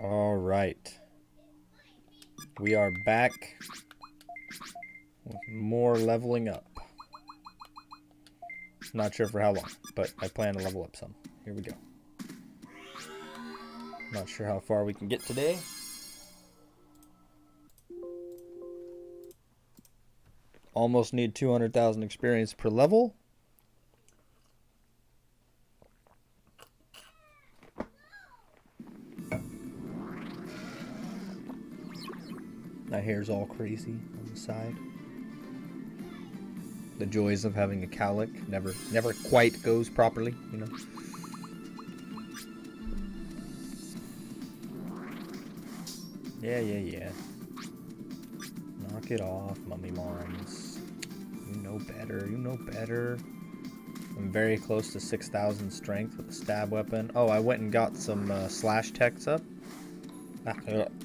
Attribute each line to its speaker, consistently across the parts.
Speaker 1: All right. We are back with more leveling up. Not sure for how long, but I plan to level up some. Here we go. Not sure how far we can get today. Almost need 200,000 experience per level. My hair's all crazy on the side. The joys of having a cowlick never quite goes properly, you know. Yeah. Knock it off, mummy mons. You know better. I'm very close to 6,000 strength with a stab weapon. Oh, I went and got some slash techs up.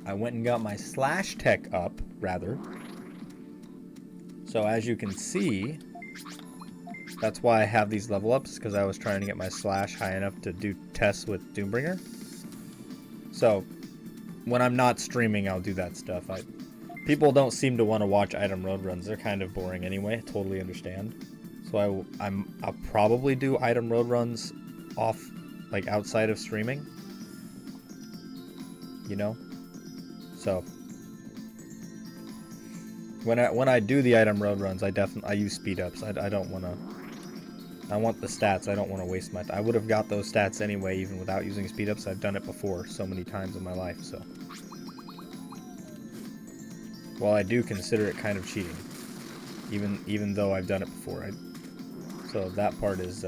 Speaker 1: I went and got my slash tech up, rather. So as you can see, that's why I have these level ups, because I was trying to get my slash high enough to do tests with Doombringer. So when I'm not streaming, I'll do that stuff. People don't seem to want to watch item road runs. They're kind of boring anyway. Totally understand. So I'll probably do item road runs off, like outside of streaming. You know, so when I do the item road runs, I use speed ups. I don't want to. I want the stats. I don't want to waste my time. I would have got those stats anyway, even without using speed ups. I've done it before so many times in my life. So, while I do consider it kind of cheating, even though I've done it before, so that part is.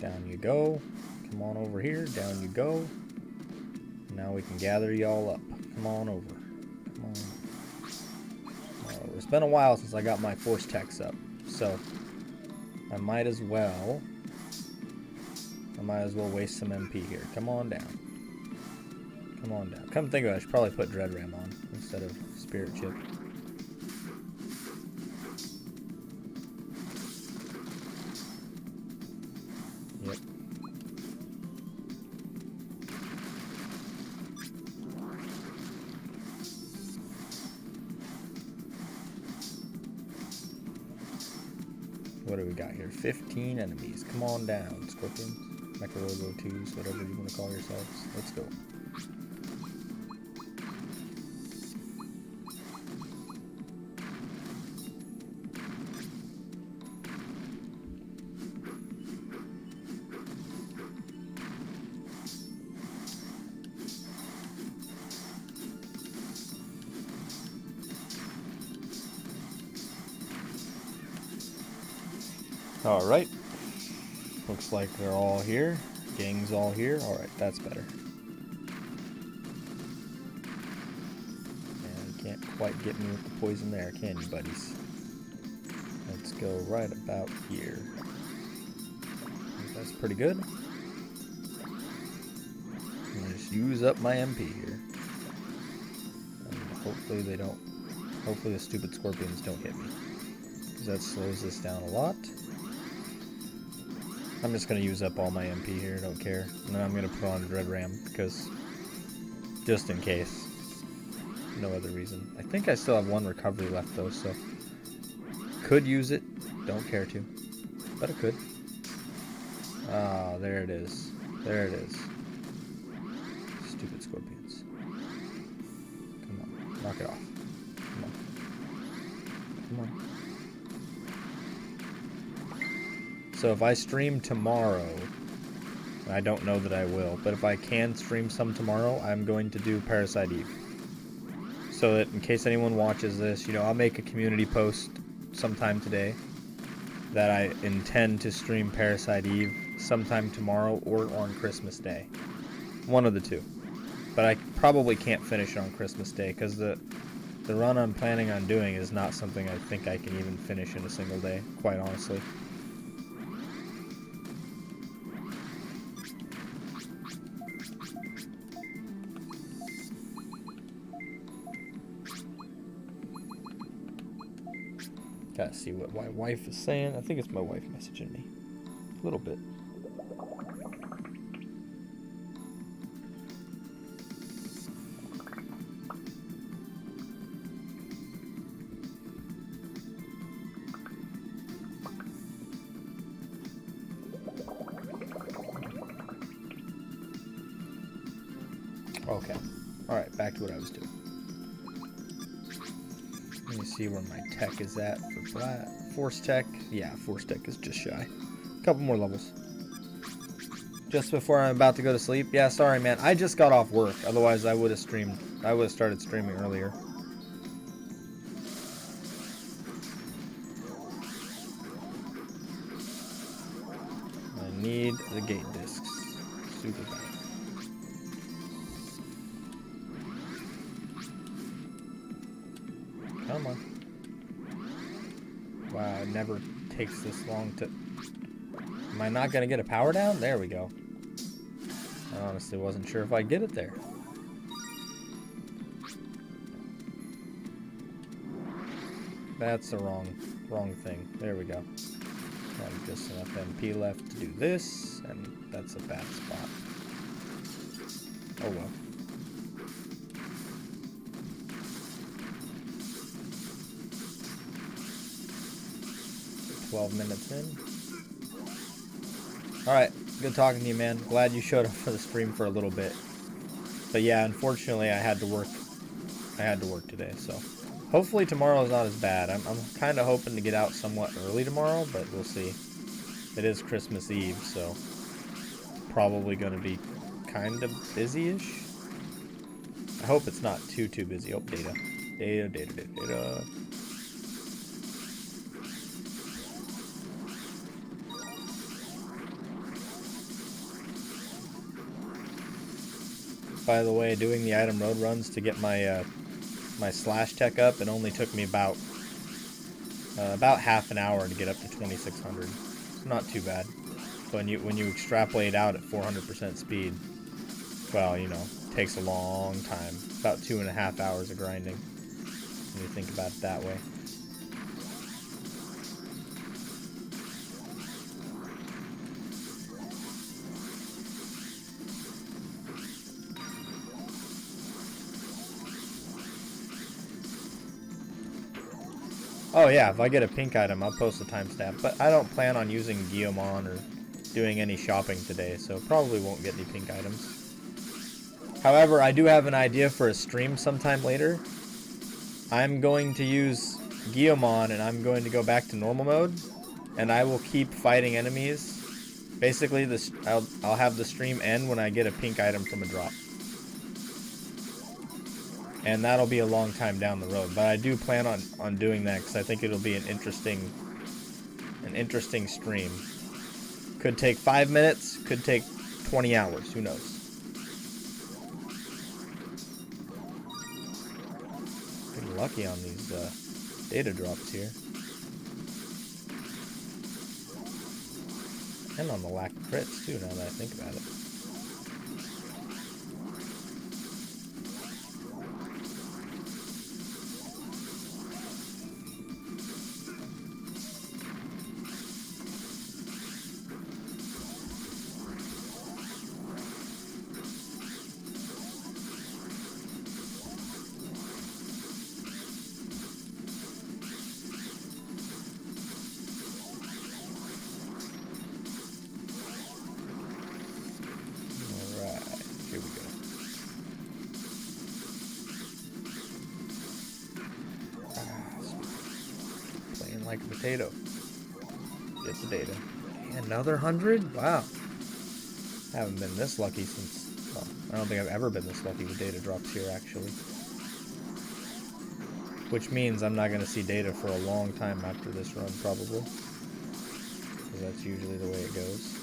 Speaker 1: Down you go. Come on over here. Down you go. Now we can gather y'all up. Come on over. Come on. It's been a while since I got my force techs up, so I might as well waste some MP here. Come on down. Come on down. Come think of it, I should probably put Dread Ram on instead of Spirit Chip. Yep. What do we got here? 15 enemies. Come on down, Scorpions. Mecharobo 2s, whatever you want to call yourselves. Let's go. Alright. Looks like they're all here. Gang's all here. Alright, that's better. And you can't quite get me with the poison there, can you, buddies? Let's go right about here. That's pretty good. I'm gonna just use up my MP here. And hopefully they don't... Hopefully the stupid scorpions don't hit me. Because that slows this down a lot. I'm just going to use up all my MP here, don't care. And then I'm going to put on Dread Ram, because just in case. No other reason. I think I still have one recovery left though, so could use it. Don't care to. But I could. Ah, there it is. There it is. Stupid scorpions. Come on. Knock it off. Come on. Come on. So if I stream tomorrow, I don't know that I will, but if I can stream some tomorrow, I'm going to do Parasite Eve. So that in case anyone watches this, you know, I'll make a community post sometime today that I intend to stream Parasite Eve sometime tomorrow or on Christmas Day. One of the two. But I probably can't finish it on Christmas Day because the run I'm planning on doing is not something I think I can even finish in a single day, quite honestly. Gotta see what my wife is saying. I think it's my wife messaging me. A little bit. Okay. Alright, back to what I was doing. Let me see where my tech is at for flat. Force tech. Yeah, force tech is just shy. A couple more levels. Just before I'm about to go to sleep. Yeah, sorry, man. I just got off work. Otherwise, I would have streamed. I would have started streaming earlier. I need the gate discs. Super bad. Come on. Wow, it never takes this long to... Am I not going to get a power down? There we go. I honestly wasn't sure if I'd get it there. That's the wrong thing. There we go. Just enough MP left to do this, and that's a bad spot. Oh well. 12 minutes in. Alright, good talking to you, man. Glad you showed up for the stream for a little bit. But yeah, unfortunately I had to work today, so hopefully tomorrow's not as bad. I'm kind of hoping to get out somewhat early tomorrow, but we'll see. It is Christmas Eve, so probably going to be kind of busy-ish. I hope it's not too busy. Oh, data. Data. By the way, doing the item road runs to get my my slash tech up, it only took me about half an hour to get up to 2600. It's not too bad. When you extrapolate out at 400% speed, well, you know, it takes a long time. About 2.5 hours of grinding when you think about it that way. Oh yeah, if I get a pink item, I'll post a timestamp. But I don't plan on using Digimon or doing any shopping today, so probably won't get any pink items. However, I do have an idea for a stream sometime later. I'm going to use Digimon and I'm going to go back to normal mode, and I will keep fighting enemies. Basically, I'll have the stream end when I get a pink item from a drop. And that'll be a long time down the road, but I do plan on doing that because I think it'll be an interesting stream. Could take 5 minutes, could take 20 hours, who knows. Getting lucky on these data drops here. And on the lack of crits too, now that I think about it. Like a potato. Get the data. Another 100? Wow. I haven't been this lucky since... Well, I don't think I've ever been this lucky with data drops here, actually. Which means I'm not going to see data for a long time after this run, probably. Because that's usually the way it goes.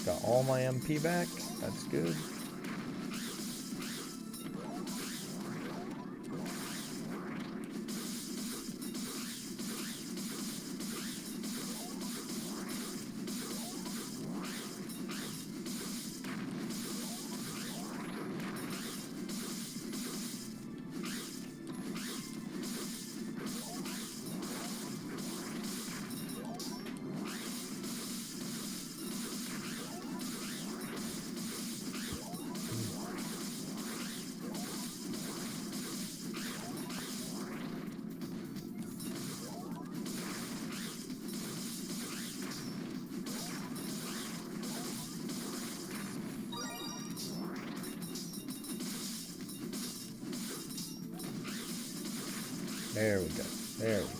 Speaker 1: Got all my MP back. That's good. There we go. There we go.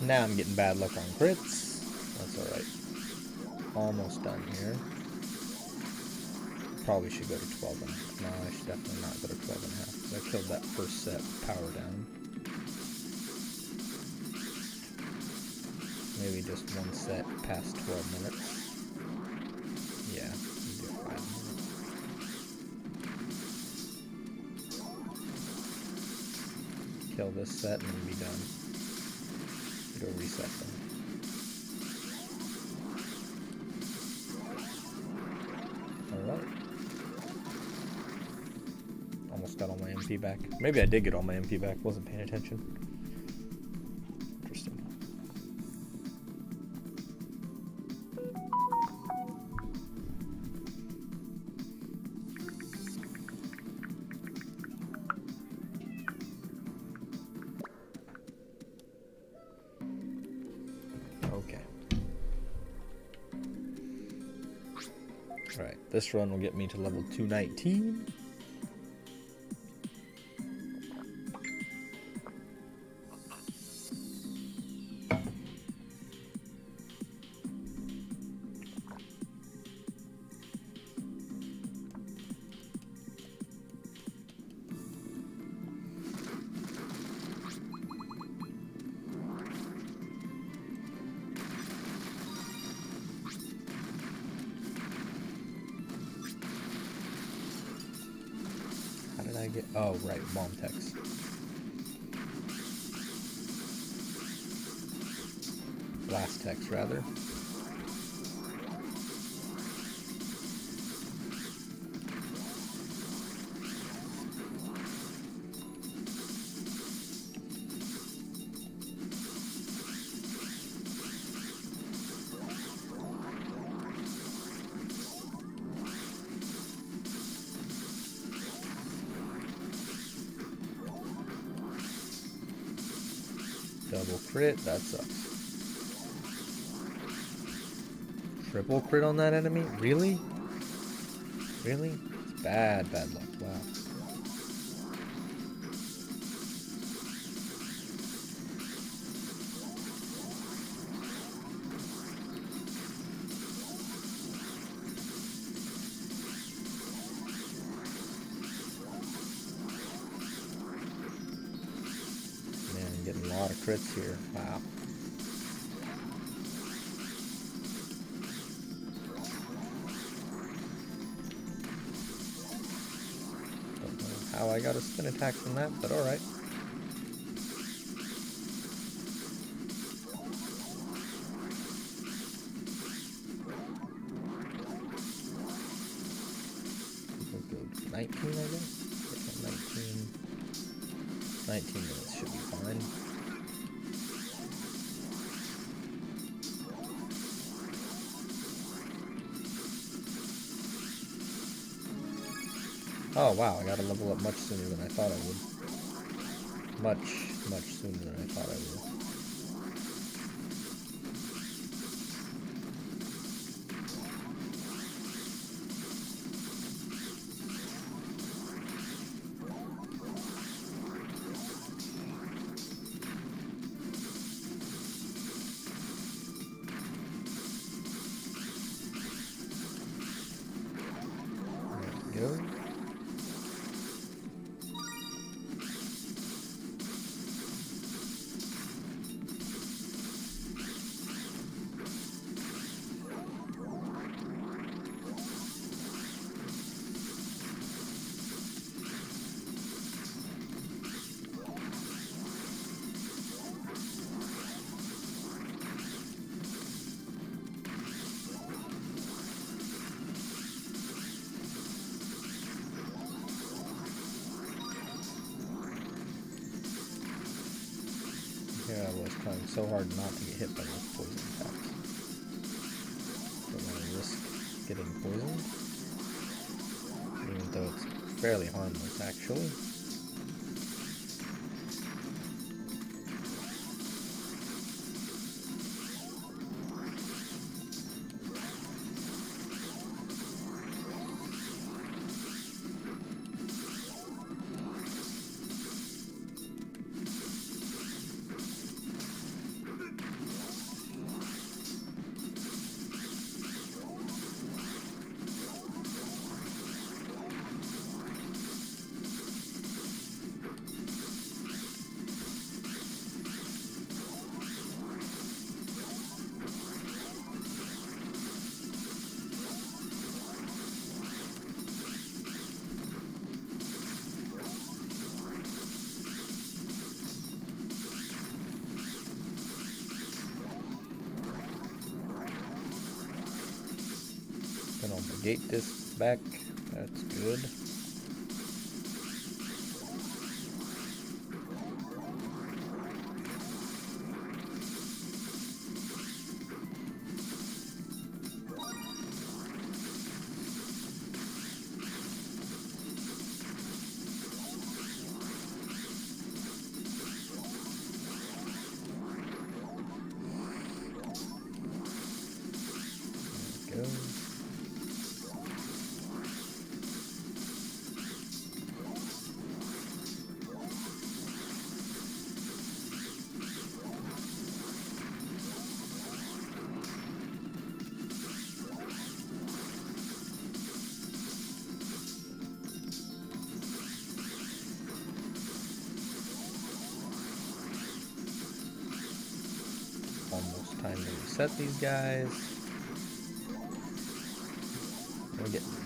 Speaker 1: Now I'm getting bad luck on crits. That's alright. Almost done here. Probably should go to 12 and a half. No, I should definitely not go to 12 and a half because I killed that first set power down. Maybe just one set past 12 minutes. Yeah, you do 5 minutes. Kill this set and then be done. Go reset them. Alright. Almost got all my MP back. Maybe I did get all my MP back. Wasn't paying attention. Interesting. Alright, this run will get me to level 219. Oh, right, bomb text. Blast text, rather. Double crit, that sucks. Triple crit on that enemy? Really? Really? It's bad luck. Wow. Getting a lot of crits here. Wow. Don't know how I got a spin attack from that, but alright. We'll go to 19, I guess. Yeah, 19 minutes should be fine. Oh wow, I gotta level up much sooner than I thought I would. Much sooner than I thought I would. There we go. Trying so hard not to get hit by those poison attacks. Don't want to risk getting poisoned. Even though it's fairly harmless, actually. Gonna negate this back. That's good. There we go. Almost time to reset these guys. We're getting there.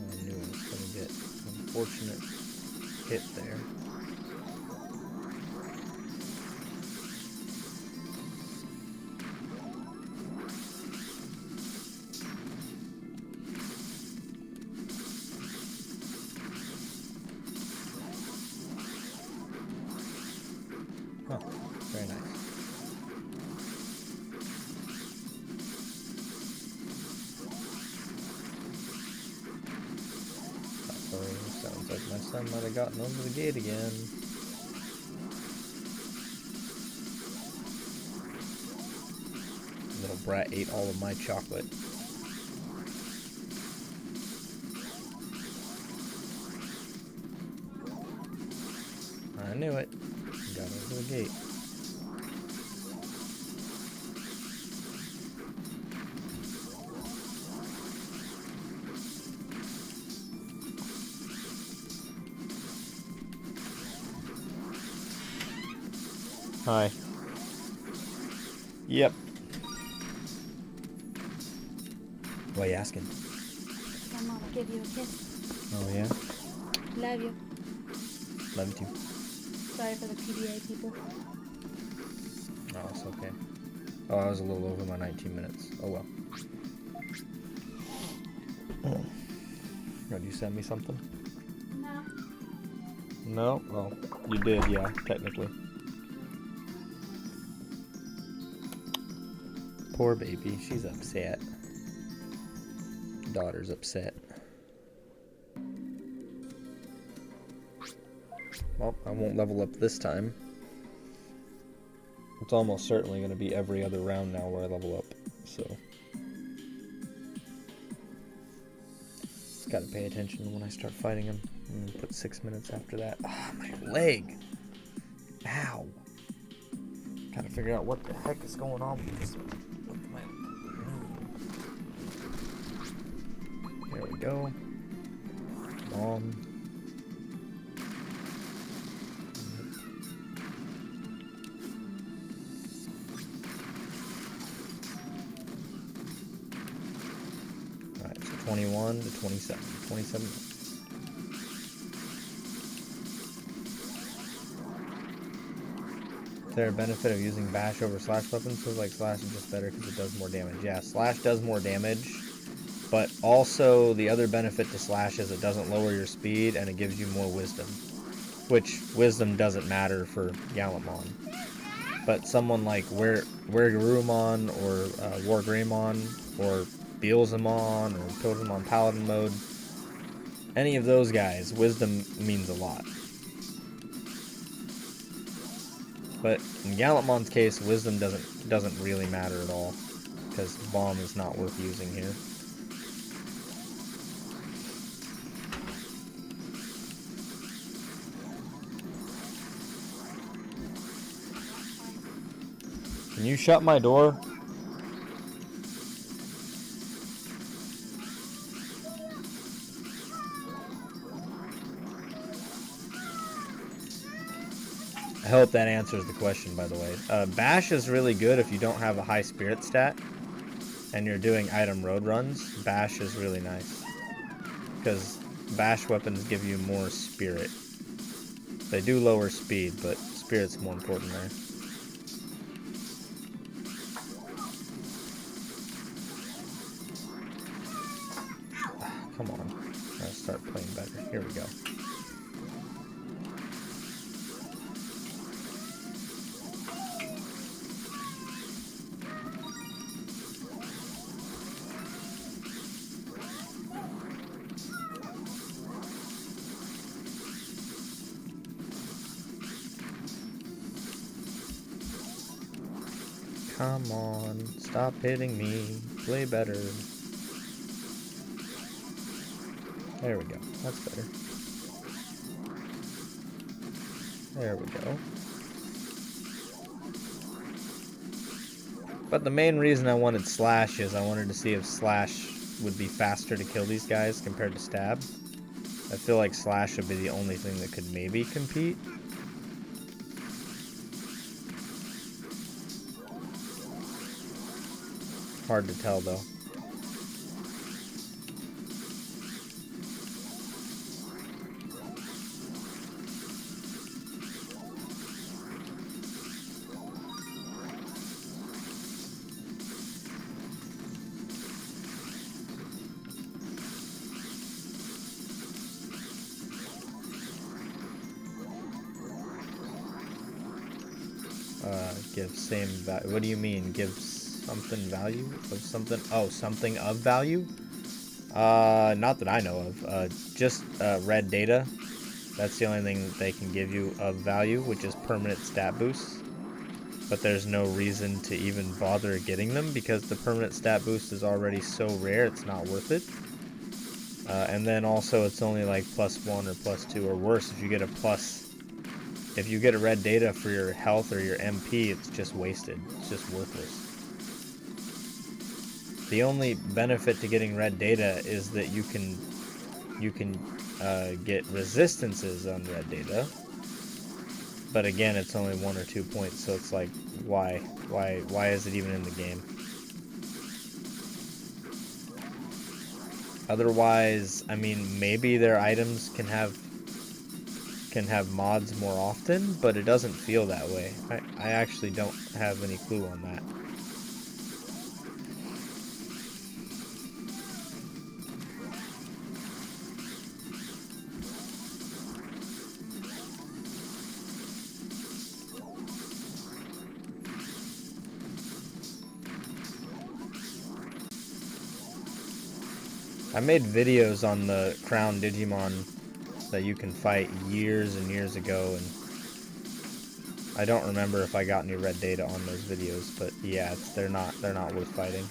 Speaker 1: I knew I was going to get an unfortunate hit there. Oh, very nice. Sounds like my son might have gotten over the gate again. Little brat ate all of my chocolate. I knew it. Got over the gate. Hi. Yep. Why are you asking?
Speaker 2: My mama give you a kiss.
Speaker 1: Oh, yeah?
Speaker 2: Love you.
Speaker 1: Love you too.
Speaker 2: Sorry for the PDA people.
Speaker 1: Oh, it's okay. Oh, I was a little over my 19 minutes. Oh, well. Oh, did you send me something?
Speaker 2: No.
Speaker 1: No? Well, you did, yeah, technically. Poor baby, she's upset. Daughter's upset. Well, I won't level up this time. It's almost certainly going to be every other round now where I level up, so. Gotta pay attention when I start fighting him. I'm gonna put 6 minutes after that. Ah, my leg! Ow! Gotta figure out what the heck is going on with this. With my knee. There we go. Come on. Alright, so 21 to 27. 27 minutes. Is there a benefit of using bash over slash weapons? Feels like slash is just better because it does more damage. Yeah, slash does more damage, but also the other benefit to slash is it doesn't lower your speed and it gives you more wisdom. which wisdom doesn't matter for Gallantmon. But someone like Wergarumon or Wargreymon or Beelzemon or Totemon Paladin mode, any of those guys, wisdom means a lot. But in Gallantmon's case, wisdom doesn't really matter at all, because bomb is not worth using here. Can you shut my door? I hope that answers the question, by the way. Bash is really good if you don't have a high spirit stat and you're doing item road runs. Bash is really nice, because bash weapons give you more spirit. They do lower speed, but spirit's more important there. Come on. Let's start playing better. Here we go. Come on, stop hitting me. Play better. There we go. That's better. There we go. But the main reason I wanted Slash is I wanted to see if Slash would be faster to kill these guys compared to Stab. I feel like Slash would be the only thing that could maybe compete. Hard to tell though. Give same value. What do you mean? Give something value of something? Oh, something of value? Not that I know of. Just red data. That's the only thing they can give you of value, which is permanent stat boosts. But there's no reason to even bother getting them, because the permanent stat boost is already so rare, it's not worth it. And then also it's only like +1 or +2 or worse if you get a plus. If you get a red data for your health or your MP, it's just wasted. It's just worthless. The only benefit to getting red data is that you can get resistances on red data. But again, it's only 1 or 2 points, so it's like, why is it even in the game? Otherwise, I mean, maybe their items can have mods more often, but it doesn't feel that way. I actually don't have any clue on that. I made videos on the crown Digimon that you can fight years and years ago, and I don't remember if I got any red data on those videos, but yeah, they're not worth fighting.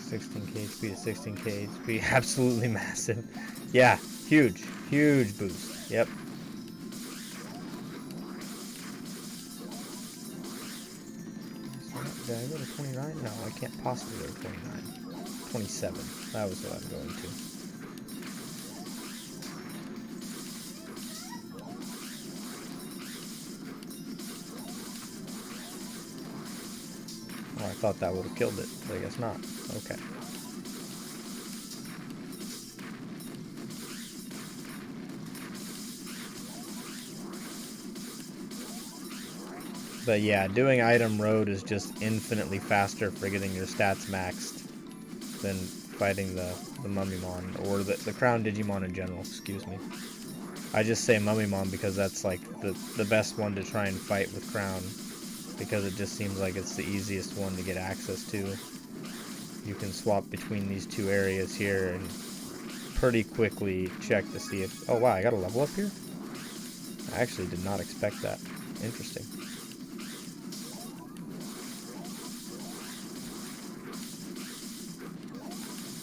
Speaker 1: $16k HP to 16k HP, absolutely massive. Yeah, huge boost. Yep. Did I go to 29? No, I can't possibly go to 29. 27. That was what I'm going to. Oh, I thought that would have killed it, but I guess not. Okay. But yeah, doing item road is just infinitely faster for getting your stats maxed. than fighting the Mummymon, or the Crown Digimon in general, excuse me. I just say Mummymon because that's like the best one to try and fight with Crown, because it just seems like it's the easiest one to get access to. You can swap between these two areas here and pretty quickly check to see if... Oh wow, I got a level up here? I actually did not expect that. Interesting.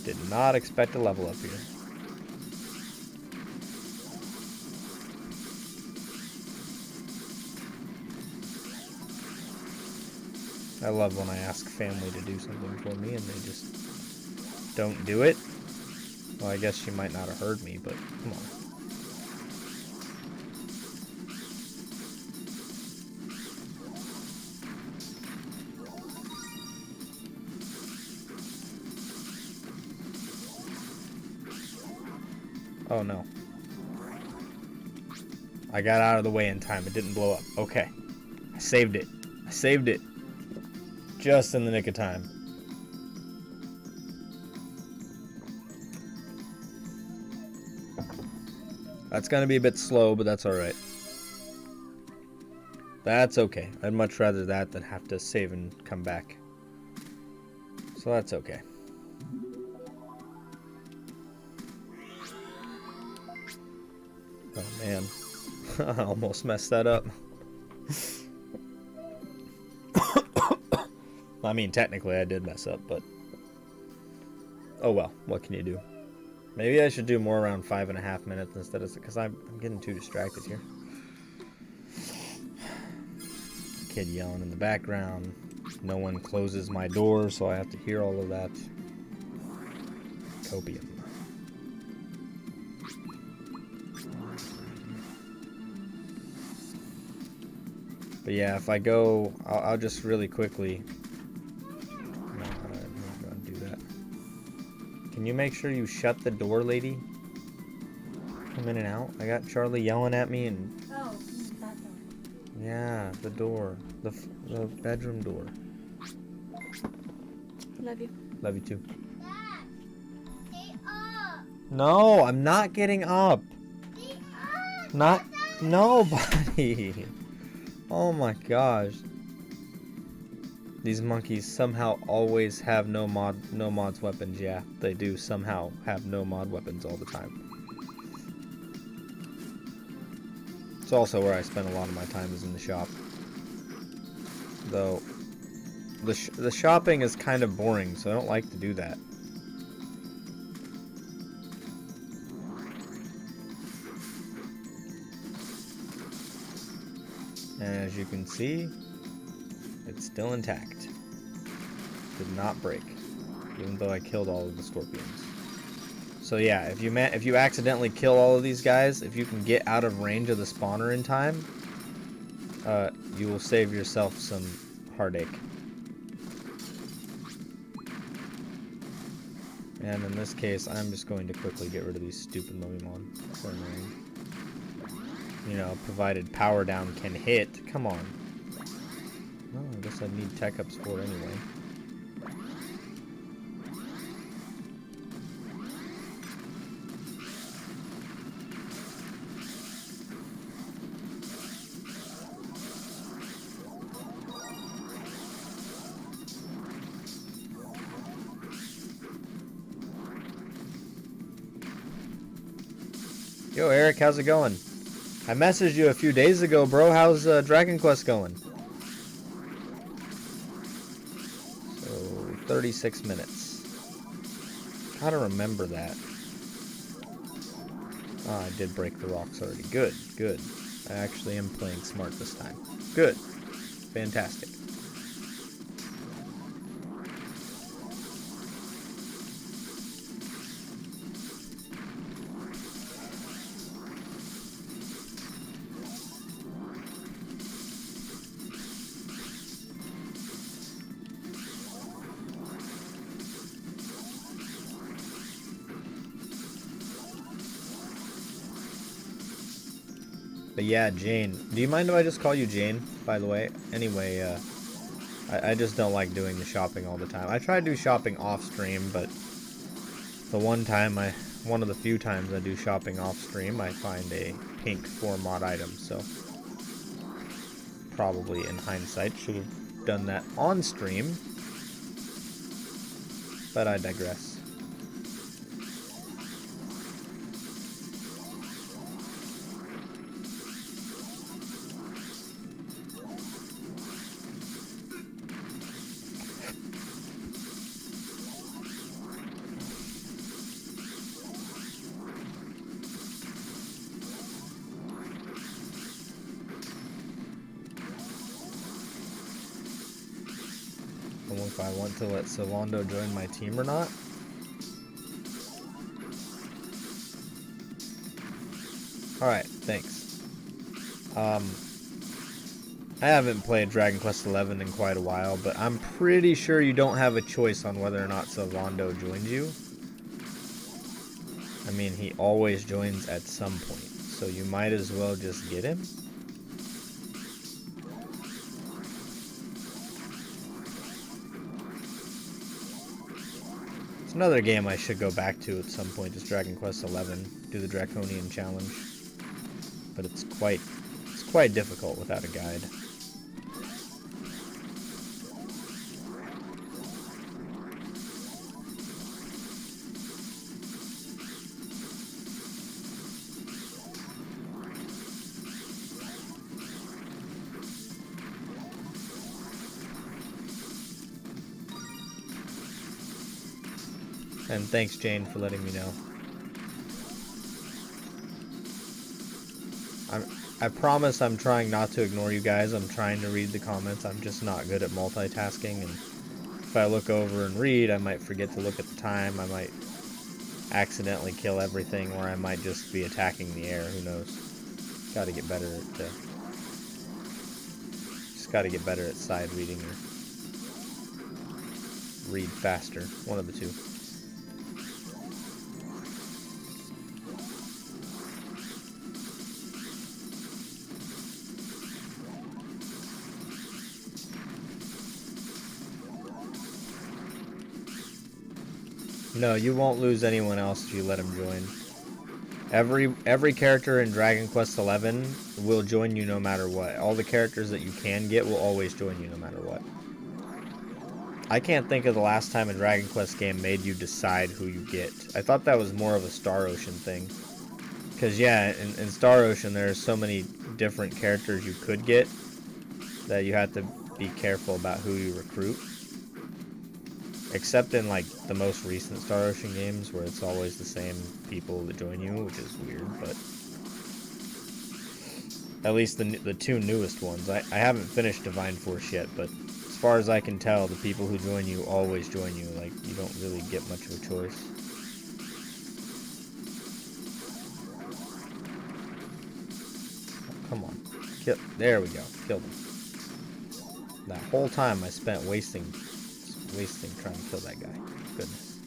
Speaker 1: Did not expect a level up here. I love when I ask family to do something for me and they just don't do it. Well, I guess she might not have heard me, but come on. Oh no. I got out of the way in time. It didn't blow up. Okay. I saved it. I saved it. Just in the nick of time. That's gonna be a bit slow, but that's alright. That's okay. I'd much rather that than have to save and come back. So that's okay. Oh man. I almost messed that up. I mean, technically I did mess up, but... Oh well, what can you do? Maybe I should do more around 5.5 minutes instead of... Because I'm getting too distracted here. Kid yelling in the background. No one closes my door, so I have to hear all of that. Copium. But yeah, if I go... I'll just really quickly... No, I'm not going to do that. Can you make sure you shut the door, lady? Come in and out. I got Charlie yelling at me and...
Speaker 2: Oh, that door.
Speaker 1: Yeah, the door. The bedroom door.
Speaker 2: Love you.
Speaker 1: Love you too.
Speaker 3: Dad, stay up.
Speaker 1: No, I'm not getting up.
Speaker 3: Stay up.
Speaker 1: Not... No, buddy. Oh my gosh. These monkeys somehow always have no mods weapons. Yeah, they do somehow have no mod weapons all the time. It's also where I spend a lot of my time is in the shop. Though, the shopping is kind of boring, so I don't like to do that. And as you can see, it's still intact. Did not break, even though I killed all of the scorpions. So yeah, if you accidentally kill all of these guys, if you can get out of range of the spawner in time, you will save yourself some heartache. And in this case, I'm just going to quickly get rid of these stupid Mummymon. So annoying. You know, provided power down can hit. Come on. Oh, I guess I'd need tech ups for it anyway. Yo, Eric, how's it going? I messaged you a few days ago, bro. How's Dragon Quest going? So, 36 minutes. Gotta remember that. Ah, I did break the rocks already. Good, good. I actually am playing smart this time. Good. Fantastic. But yeah, Jane. Do you mind if I just call you Jane, by the way? Anyway, I just don't like doing the shopping all the time. I try to do shopping off stream, but one of the few times I do shopping off stream, I find a pink 4 mod item, so probably in hindsight should have done that on stream, but I digress. If I want to let Salondo join my team or not. Alright, thanks. I haven't played Dragon Quest XI in quite a while, but I'm pretty sure you don't have a choice on whether or not Salondo joins you. I mean, he always joins at some point, so you might as well just get him. Another game I should go back to at some point is Dragon Quest XI. Do the Draconian challenge, but it's quite difficult without a guide. And thanks, Jane, for letting me know. I promise I'm trying not to ignore you guys. I'm trying to read the comments. I'm just not good at multitasking. And if I look over and read, I might forget to look at the time. I might accidentally kill everything, or I might just be attacking the air. Who knows? Gotta get better at just gotta get better at side reading or read faster. One of the two. No, you won't lose anyone else if you let him join. Every character in Dragon Quest XI will join you no matter what. All the characters that you can get will always join you no matter what. I can't think of the last time a Dragon Quest game made you decide who you get. I thought that was more of a Star Ocean thing. Because yeah, in Star Ocean there are so many different characters you could get that you have to be careful about who you recruit. Except in like the most recent Star Ocean games where it's always the same people that join you, which is weird, but at least the two newest ones. I haven't finished Divine Force yet, but as far as I can tell, the people who join you always join you. Like, you don't really get much of a choice. Oh, come on. There we go. Killed him. That whole time I spent wasting trying to kill that guy. Goodness.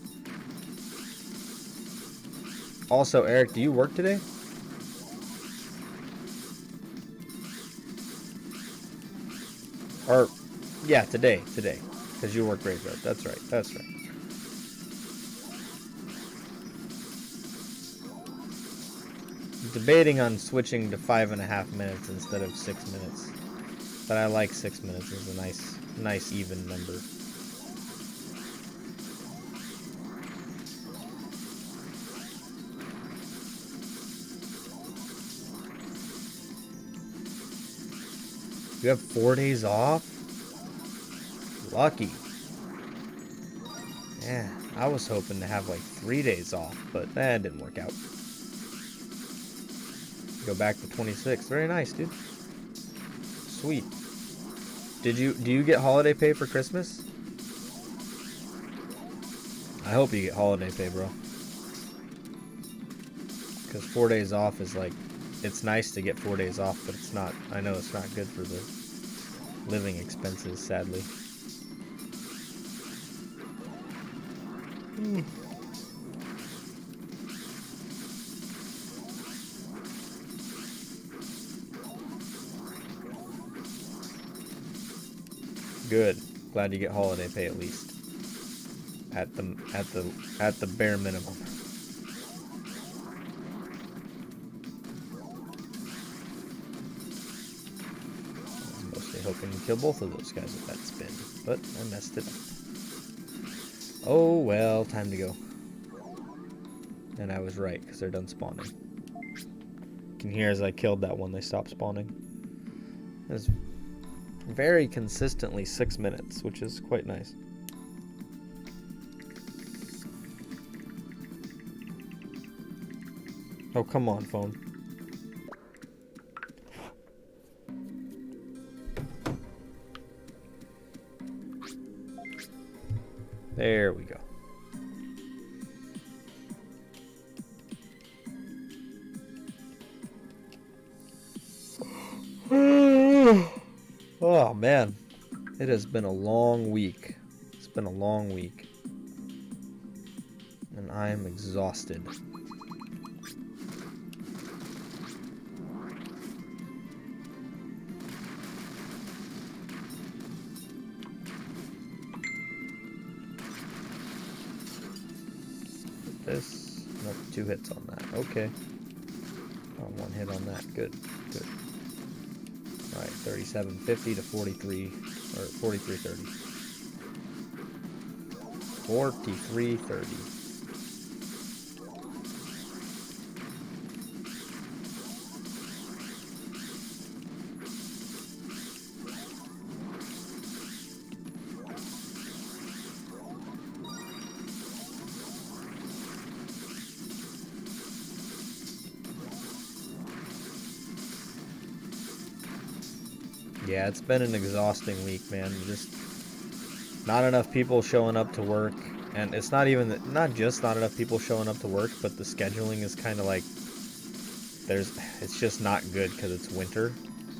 Speaker 1: Also, Eric, do you work today? Or, yeah, today. Because you work graveyard. That's right. Debating on switching to 5.5 minutes instead of 6 minutes. But I like 6 minutes. It's a nice even number. You have 4 days off? Lucky. Yeah, I was hoping to have like 3 days off, but that didn't work out. Go back to 26. Very nice, dude. Sweet. Do you get holiday pay for Christmas? I hope you get holiday pay, bro. Because 4 days off is like, it's nice to get 4 days off, but it's not, I know it's not good for the living expenses, sadly. Good. Glad you get holiday pay at least. at the bare minimum. I was mostly hoping to kill both of those guys with that spin, but I messed it up. Oh well, time to go. And I was right, because they're done spawning. You can hear as I killed that one, they stopped spawning. It was very consistently 6 minutes, which is quite nice. Oh, come on, phone. There we go. Oh man, it has been a long week. It's been a long week. And I am exhausted. This, nope, 2 hits on that. Okay. Oh, 1 hit on that. Good, good. Alright, 37.50 to 43, or 43.30. 43.30. Yeah, it's been an exhausting week, man. Just not enough people showing up to work, and it's not just not enough people showing up to work, but the scheduling is kind of like it's just not good because it's winter.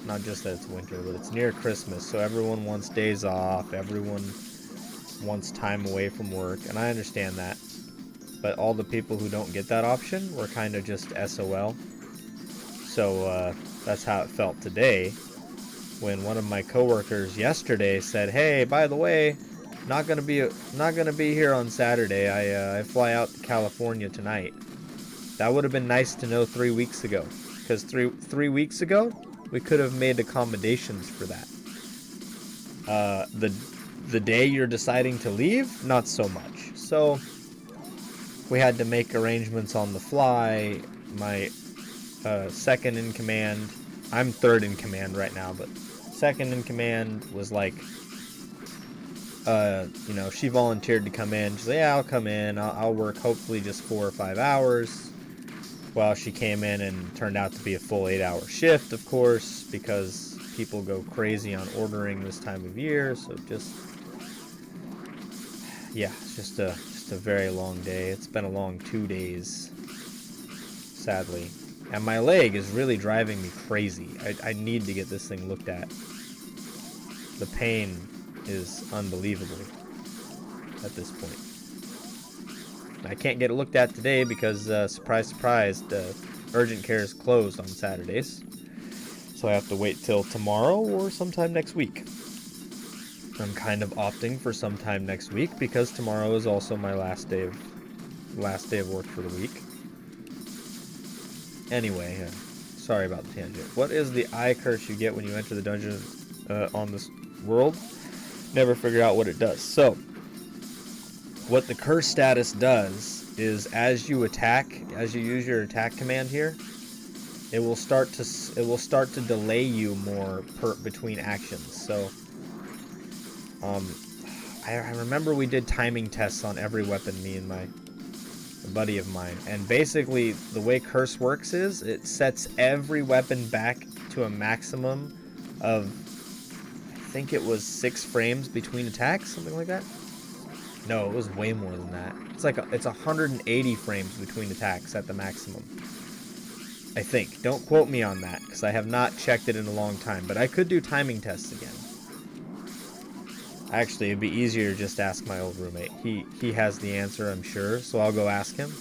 Speaker 1: Not just that it's winter, but it's near Christmas, so everyone wants days off, everyone wants time away from work, and I understand that. But all the people who don't get that option were kind of just SOL. So that's how it felt today. When one of my coworkers yesterday said, "Hey, by the way, not gonna be here on Saturday. I fly out to California tonight." That would have been nice to know 3 weeks ago, because three weeks ago we could have made accommodations for that. The day you're deciding to leave, not so much. So we had to make arrangements on the fly. My second in command, I'm third in command right now, but second in command was like, she volunteered to come in. She's like, yeah, I'll come in. I'll work hopefully just 4 or 5 hours. Well, she came in and turned out to be a full 8-hour shift, of course, because people go crazy on ordering this time of year. So it's just a very long day. It's been a long 2 days, sadly. And my leg is really driving me crazy. I need to get this thing looked at. The pain is unbelievable at this point. I can't get it looked at today because, surprise, surprise, the urgent care is closed on Saturdays. So I have to wait till tomorrow or sometime next week. I'm kind of opting for sometime next week because tomorrow is also my last day of work for the week. Anyway, sorry about the tangent. What is the eye curse you get when you enter the dungeon on this world? Never figure out what it does. So, what the curse status does is as you use your attack command here, it will start to delay you more between actions. So, I remember we did timing tests on every weapon, me and a buddy of mine, and basically the way curse works is it sets every weapon back to a maximum of, I think it was 6 frames between attacks, something like that. No, it was way more than that. It's 180 frames between attacks at the maximum, I think. Don't quote me on that because I have not checked it in a long time, but I could do timing tests again. Actually, it'd be easier to just ask my old roommate. He has the answer, I'm sure, so I'll go ask him.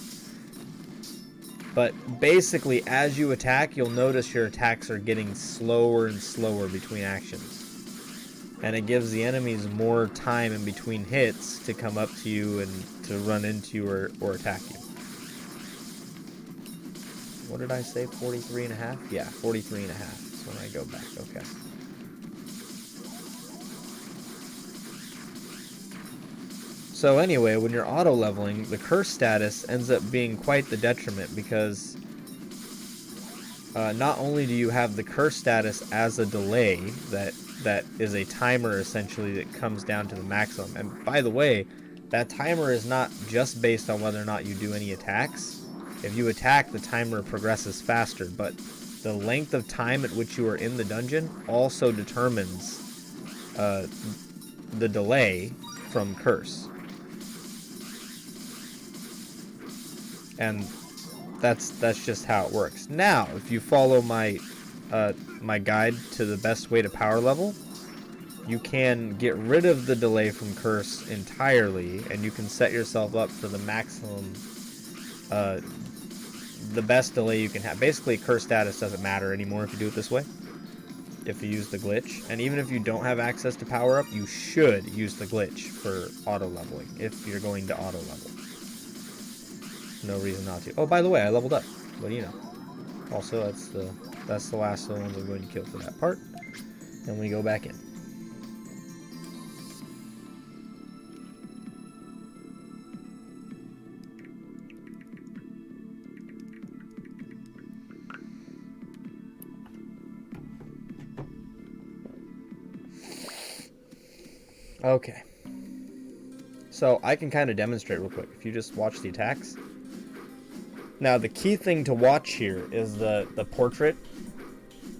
Speaker 1: But basically, as you attack, you'll notice your attacks are getting slower and slower between actions. and it gives the enemies more time in between hits to come up to you and to run into you or attack you. What did I say? 43 and a half? Yeah, 43 and a half. So when I go back, okay. So anyway, when you're auto leveling, the curse status ends up being quite the detriment because not only do you have the curse status as a delay that is a timer essentially that comes down to the maximum. And by the way, that timer is not just based on whether or not you do any attacks. If you attack, the timer progresses faster, but the length of time at which you are in the dungeon also determines the delay from curse. And that's just how it works. Now, if you follow my my guide to the best way to power level, you can get rid of the delay from curse entirely, and you can set yourself up for the maximum, the best delay you can have. Basically, curse status doesn't matter anymore if you do it this way, if you use the glitch. And even if you don't have access to power up, you should use the glitch for auto leveling if you're going to auto level. No reason not to. Oh, by the way, I leveled up. What do you know? Also, that's the last of the ones I'm going to kill for that part. Then we go back in. Okay. So I can kind of demonstrate real quick. If you just watch the attacks. Now the key thing to watch here is the portrait.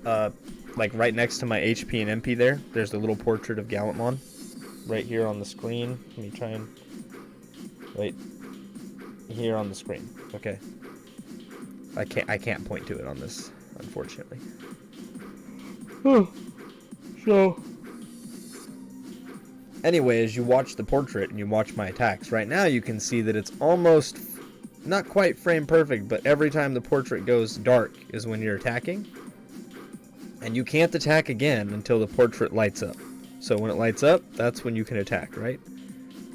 Speaker 1: Like right next to my HP and MP there. There's a little portrait of Gallantmon. Right here on the screen. Let me try and... Wait. Here on the screen. Okay. I can't point to it on this, unfortunately. So... Anyway, as you watch the portrait and you watch my attacks, right now you can see that it's almost, not quite frame perfect, but every time the portrait goes dark is when you're attacking. And you can't attack again until the portrait lights up. So when it lights up, that's when you can attack, right?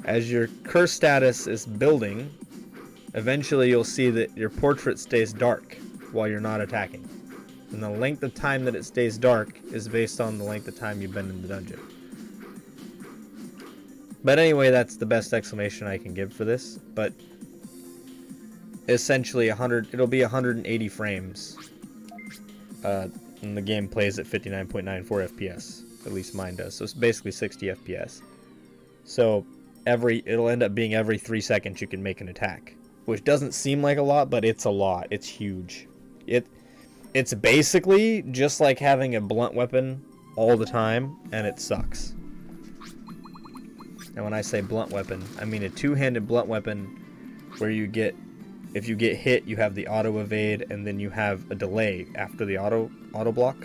Speaker 1: As your curse status is building, eventually you'll see that your portrait stays dark while you're not attacking. And the length of time that it stays dark is based on the length of time you've been in the dungeon. But anyway, that's the best explanation I can give for this. But essentially, it'll be 180 frames. And the game plays at 59.94 FPS. At least mine does. So it's basically 60 FPS. So it'll end up being every 3 seconds you can make an attack. Which doesn't seem like a lot, but it's a lot. It's huge. It's basically just like having a blunt weapon all the time, and it sucks. And when I say blunt weapon, I mean a two-handed blunt weapon where if you get hit, you have the auto evade, and then you have a delay after the auto block.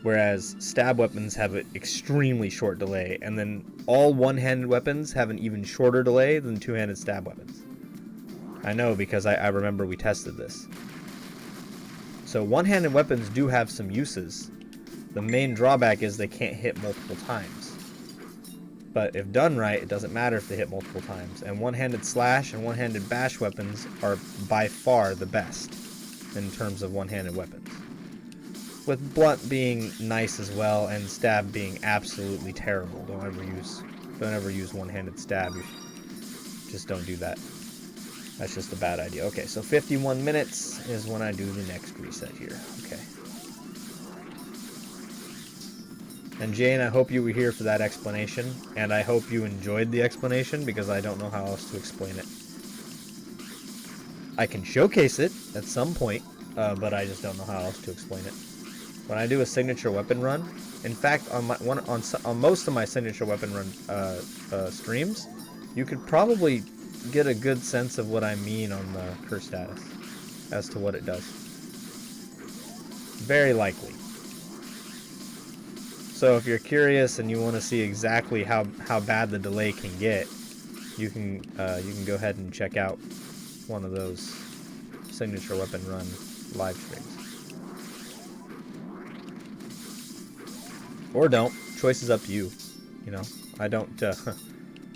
Speaker 1: Whereas stab weapons have an extremely short delay, and then all one-handed weapons have an even shorter delay than two-handed stab weapons. I know because I remember we tested this. So one-handed weapons do have some uses. The main drawback is they can't hit multiple times. But if done right, it doesn't matter if they hit multiple times. And one-handed slash and one-handed bash weapons are by far the best in terms of one-handed weapons. With blunt being nice as well, and stab being absolutely terrible. Don't ever use one-handed stab. Just don't do that. That's just a bad idea. Okay, so 51 minutes is when I do the next reset here. Okay. And Jane, I hope you were here for that explanation, and I hope you enjoyed the explanation, because I don't know how else to explain it. I can showcase it at some point, but I just don't know how else to explain it. When I do a signature weapon run, in fact, on most of my signature weapon run streams, you could probably get a good sense of what I mean on the curse status as to what it does. Very likely. So if you're curious and you want to see exactly how bad the delay can get, you can go ahead and check out one of those signature weapon run live streams. Or don't. choice is up to you. You know, I don't,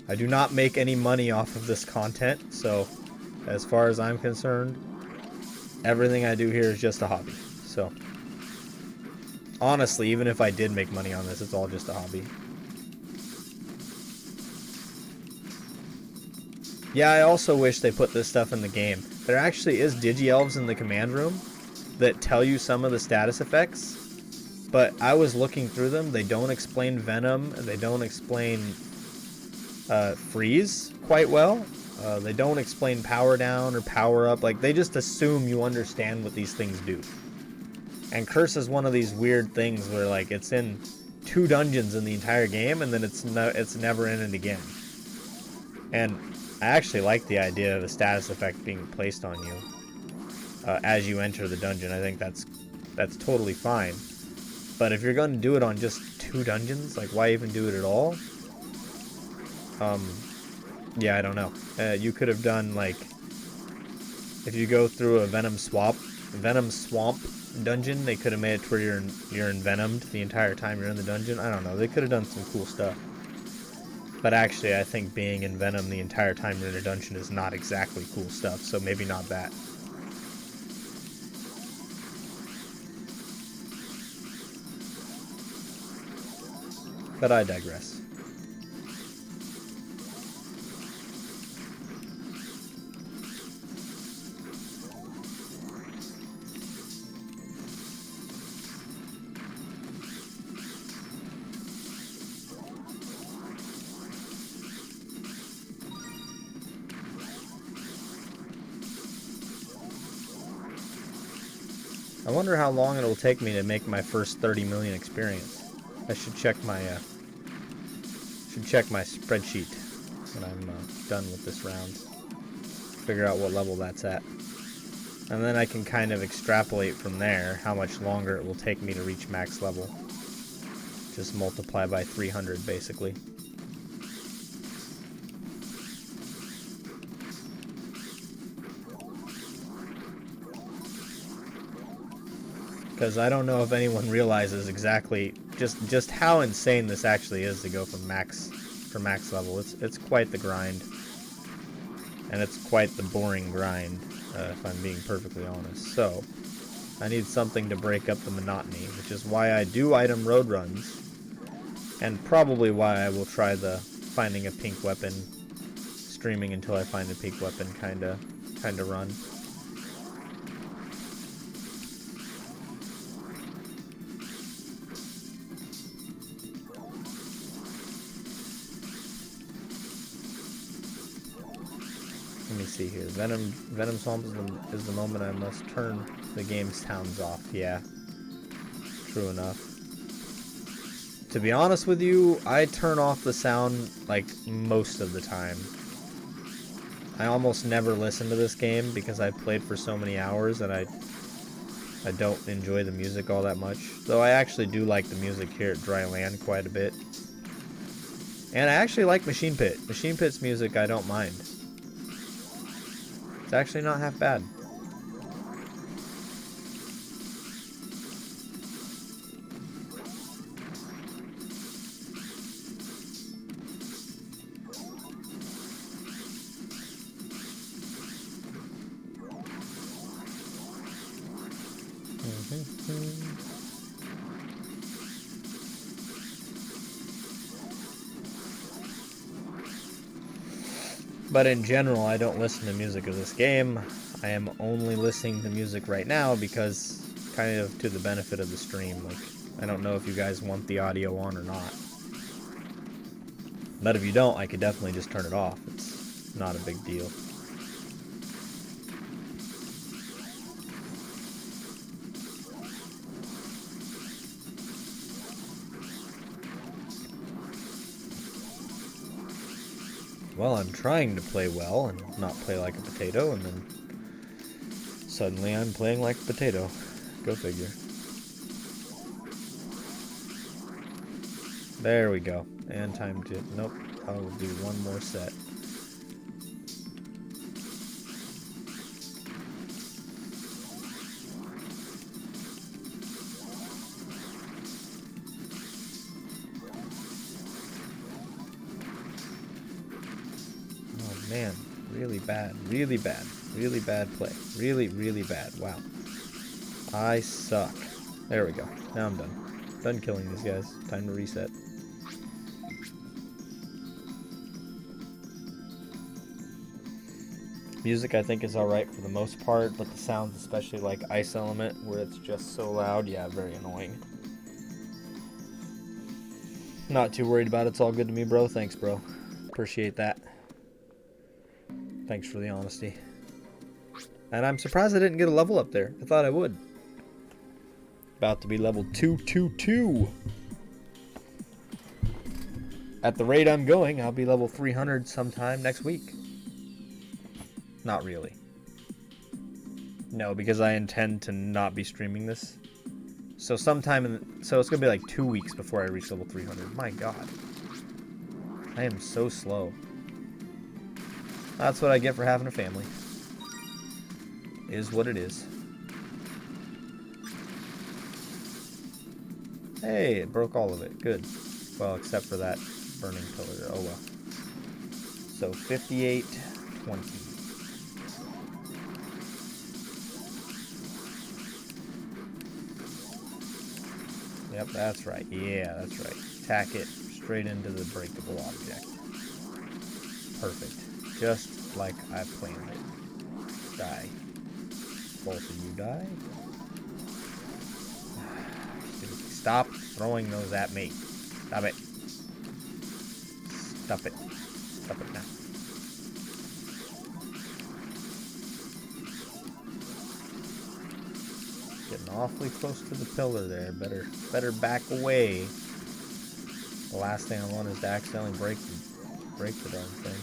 Speaker 1: I do not make any money off of this content, so as far as I'm concerned, everything I do here is just a hobby. So, honestly, even if I did make money on this, it's all just a hobby. Yeah, I also wish they put this stuff in the game. There actually is Digi-Elves in the command room that tell you some of the status effects, but I was looking through them. They don't explain Venom, they don't explain Freeze quite well. They don't explain power down or power up. Like, they just assume you understand what these things do. And Curse is one of these weird things where, like, it's in 2 dungeons in the entire game, and then it's never in it again. And I actually like the idea of a status effect being placed on you as you enter the dungeon. I think that's totally fine. But if you're going to do it on just 2 dungeons, like, why even do it at all? Yeah, I don't know. You could have done, like, if you go through a Venom Swamp dungeon, they could have made it to where you're envenomed the entire time you're in the dungeon. I don't know. They could have done some cool stuff. But actually, I think being in Venom the entire time you're in a dungeon is not exactly cool stuff, so maybe not that. But I digress. I wonder how long it'll take me to make my first 30 million experience. I should check my spreadsheet when I'm done with this round. Figure out what level that's at. And then I can kind of extrapolate from there how much longer it will take me to reach max level. Just multiply by 300 basically. Because I don't know if anyone realizes exactly just how insane this actually is to go from max level. It's quite the grind, and it's quite the boring grind, if I'm being perfectly honest. So I need something to break up the monotony, which is why I do item road runs, and probably why I will try the finding a pink weapon, streaming until I find a pink weapon kinda run. Let me see here. Venom Swamp is the moment I must turn the game sounds off. Yeah, true enough. To be honest with you, I turn off the sound like most of the time. I almost never listen to this game because I played for so many hours and I don't enjoy the music all that much. Though I actually do like the music here at Dry Land quite a bit. And I actually like Machine Pit. Machine Pit's music I don't mind. It's actually not half bad. But in general, I don't listen to music of this game. I am only listening to music right now because kind of to the benefit of the stream. Like, I don't know if you guys want the audio on or not. But if you don't, I could definitely just turn it off. It's not a big deal. Well, I'm trying to play well and not play like a potato, and then suddenly I'm playing like a potato. Go figure. There we go. And time to... Nope. I will do one more set. bad. Really bad. Really bad play. Really, really bad. Wow. I suck. There we go. Now I'm done. Done killing these guys. Time to reset. Music, I think, is alright for the most part, but the sounds, especially like Ice Element, where it's just so loud, yeah, very annoying. Not too worried about it. It's all good to me, bro. Thanks, bro. Appreciate that. Thanks for the honesty. And I'm surprised I didn't get a level up there. I thought I would. About to be level 222. At the rate I'm going, I'll be level 300 sometime next week. Not really. No, because I intend to not be streaming this. So sometime so it's gonna be like 2 weeks before I reach level 300. My god. I am so slow. That's what I get for having a family. Is what it is. Hey, it broke all of it. Good. Well, except for that burning pillar. Oh well. So 5820. Yep, that's right. Yeah, that's right. Tack it straight into the breakable object. Perfect. Just like I planned it. Die. Both of you die. Stop throwing those at me. Stop it. Stop it. Stop it now. Getting awfully close to the pillar there. Better back away. The last thing I want is to accidentally break the darn thing.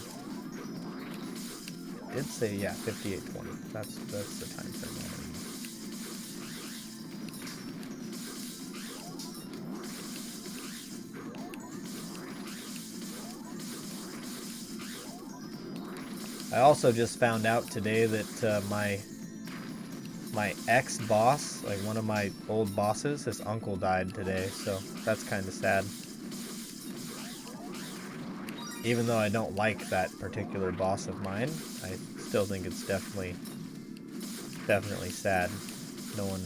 Speaker 1: Did say, yeah, 5820. That's the time frame I want to use. I also just found out today that my ex-boss, like one of my old bosses, his uncle died today, so that's kind of sad. Even though I don't like that particular boss of mine, I still think it's definitely sad. No one,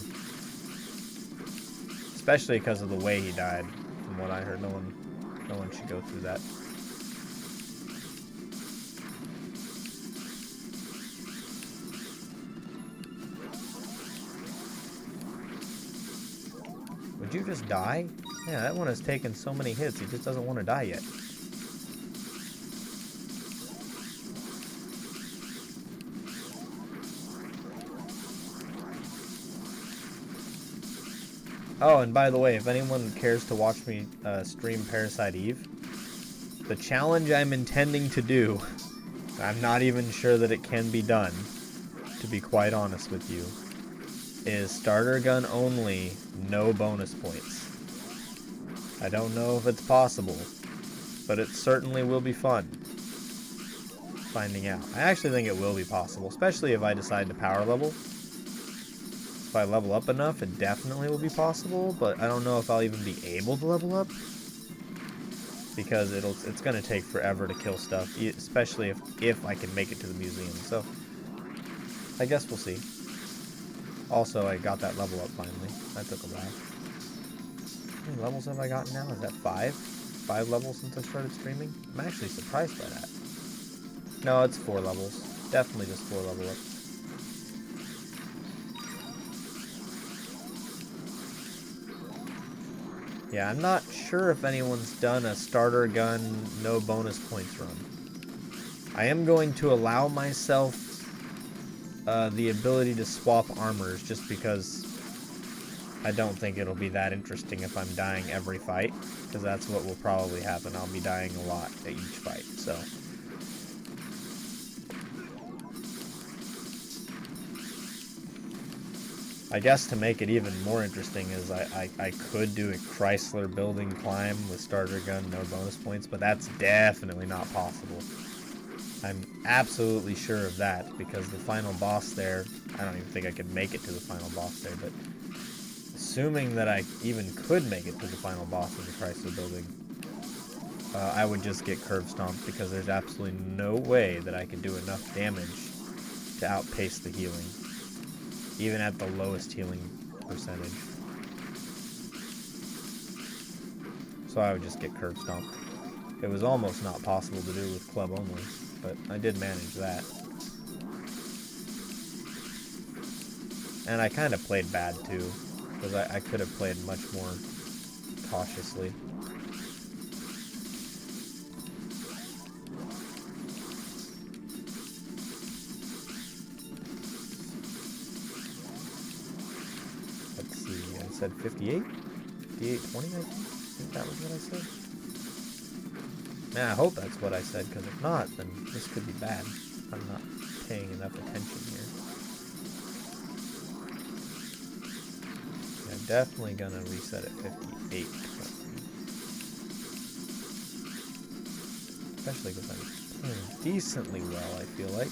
Speaker 1: especially because of the way he died, from what I heard, no one should go through that. Would you just die? Yeah, that one has taken so many hits, he just doesn't want to die yet. Oh, and by the way, if anyone cares to watch me stream Parasite Eve, the challenge I'm intending to do, I'm not even sure that it can be done, to be quite honest with you, is starter gun only, no bonus points. I don't know if it's possible, but it certainly will be fun finding out. I actually think it will be possible, especially if I decide to power level. If I level up enough, it definitely will be possible, but I don't know if I'll even be able to level up, because it's going to take forever to kill stuff, especially if I can make it to the museum. So I guess we'll see. Also, I got that level up finally. That took a while. How many levels have I gotten now? Is that 5? 5 levels since I started streaming? I'm actually surprised by that. No, it's 4 levels. Definitely just 4 level ups. Yeah, I'm not sure if anyone's done a starter gun, no bonus points run. I am going to allow myself the ability to swap armors, just because I don't think it'll be that interesting if I'm dying every fight, because that's what will probably happen. I'll be dying a lot at each fight, so. I guess to make it even more interesting is I could do a Chrysler building climb with starter gun, no bonus points, but that's definitely not possible. I'm absolutely sure of that, because the final boss there, I don't even think I could make it to the final boss there, but assuming that I even could make it to the final boss of the Chrysler building, I would just get curve stomped because there's absolutely no way that I could do enough damage to outpace the healing, even at the lowest healing percentage. So I would just get curve stomped. It was almost not possible to do with club only, but I did manage that. And I kind of played bad too, because I could have played much more cautiously. Let's see, I said 58? 58.20, I think that was what I said. Man, I hope that's what I said, because if not, then this could be bad. I'm not paying enough attention here. Yeah, definitely gonna reset at 58. Especially because I'm playing decently well, I feel like.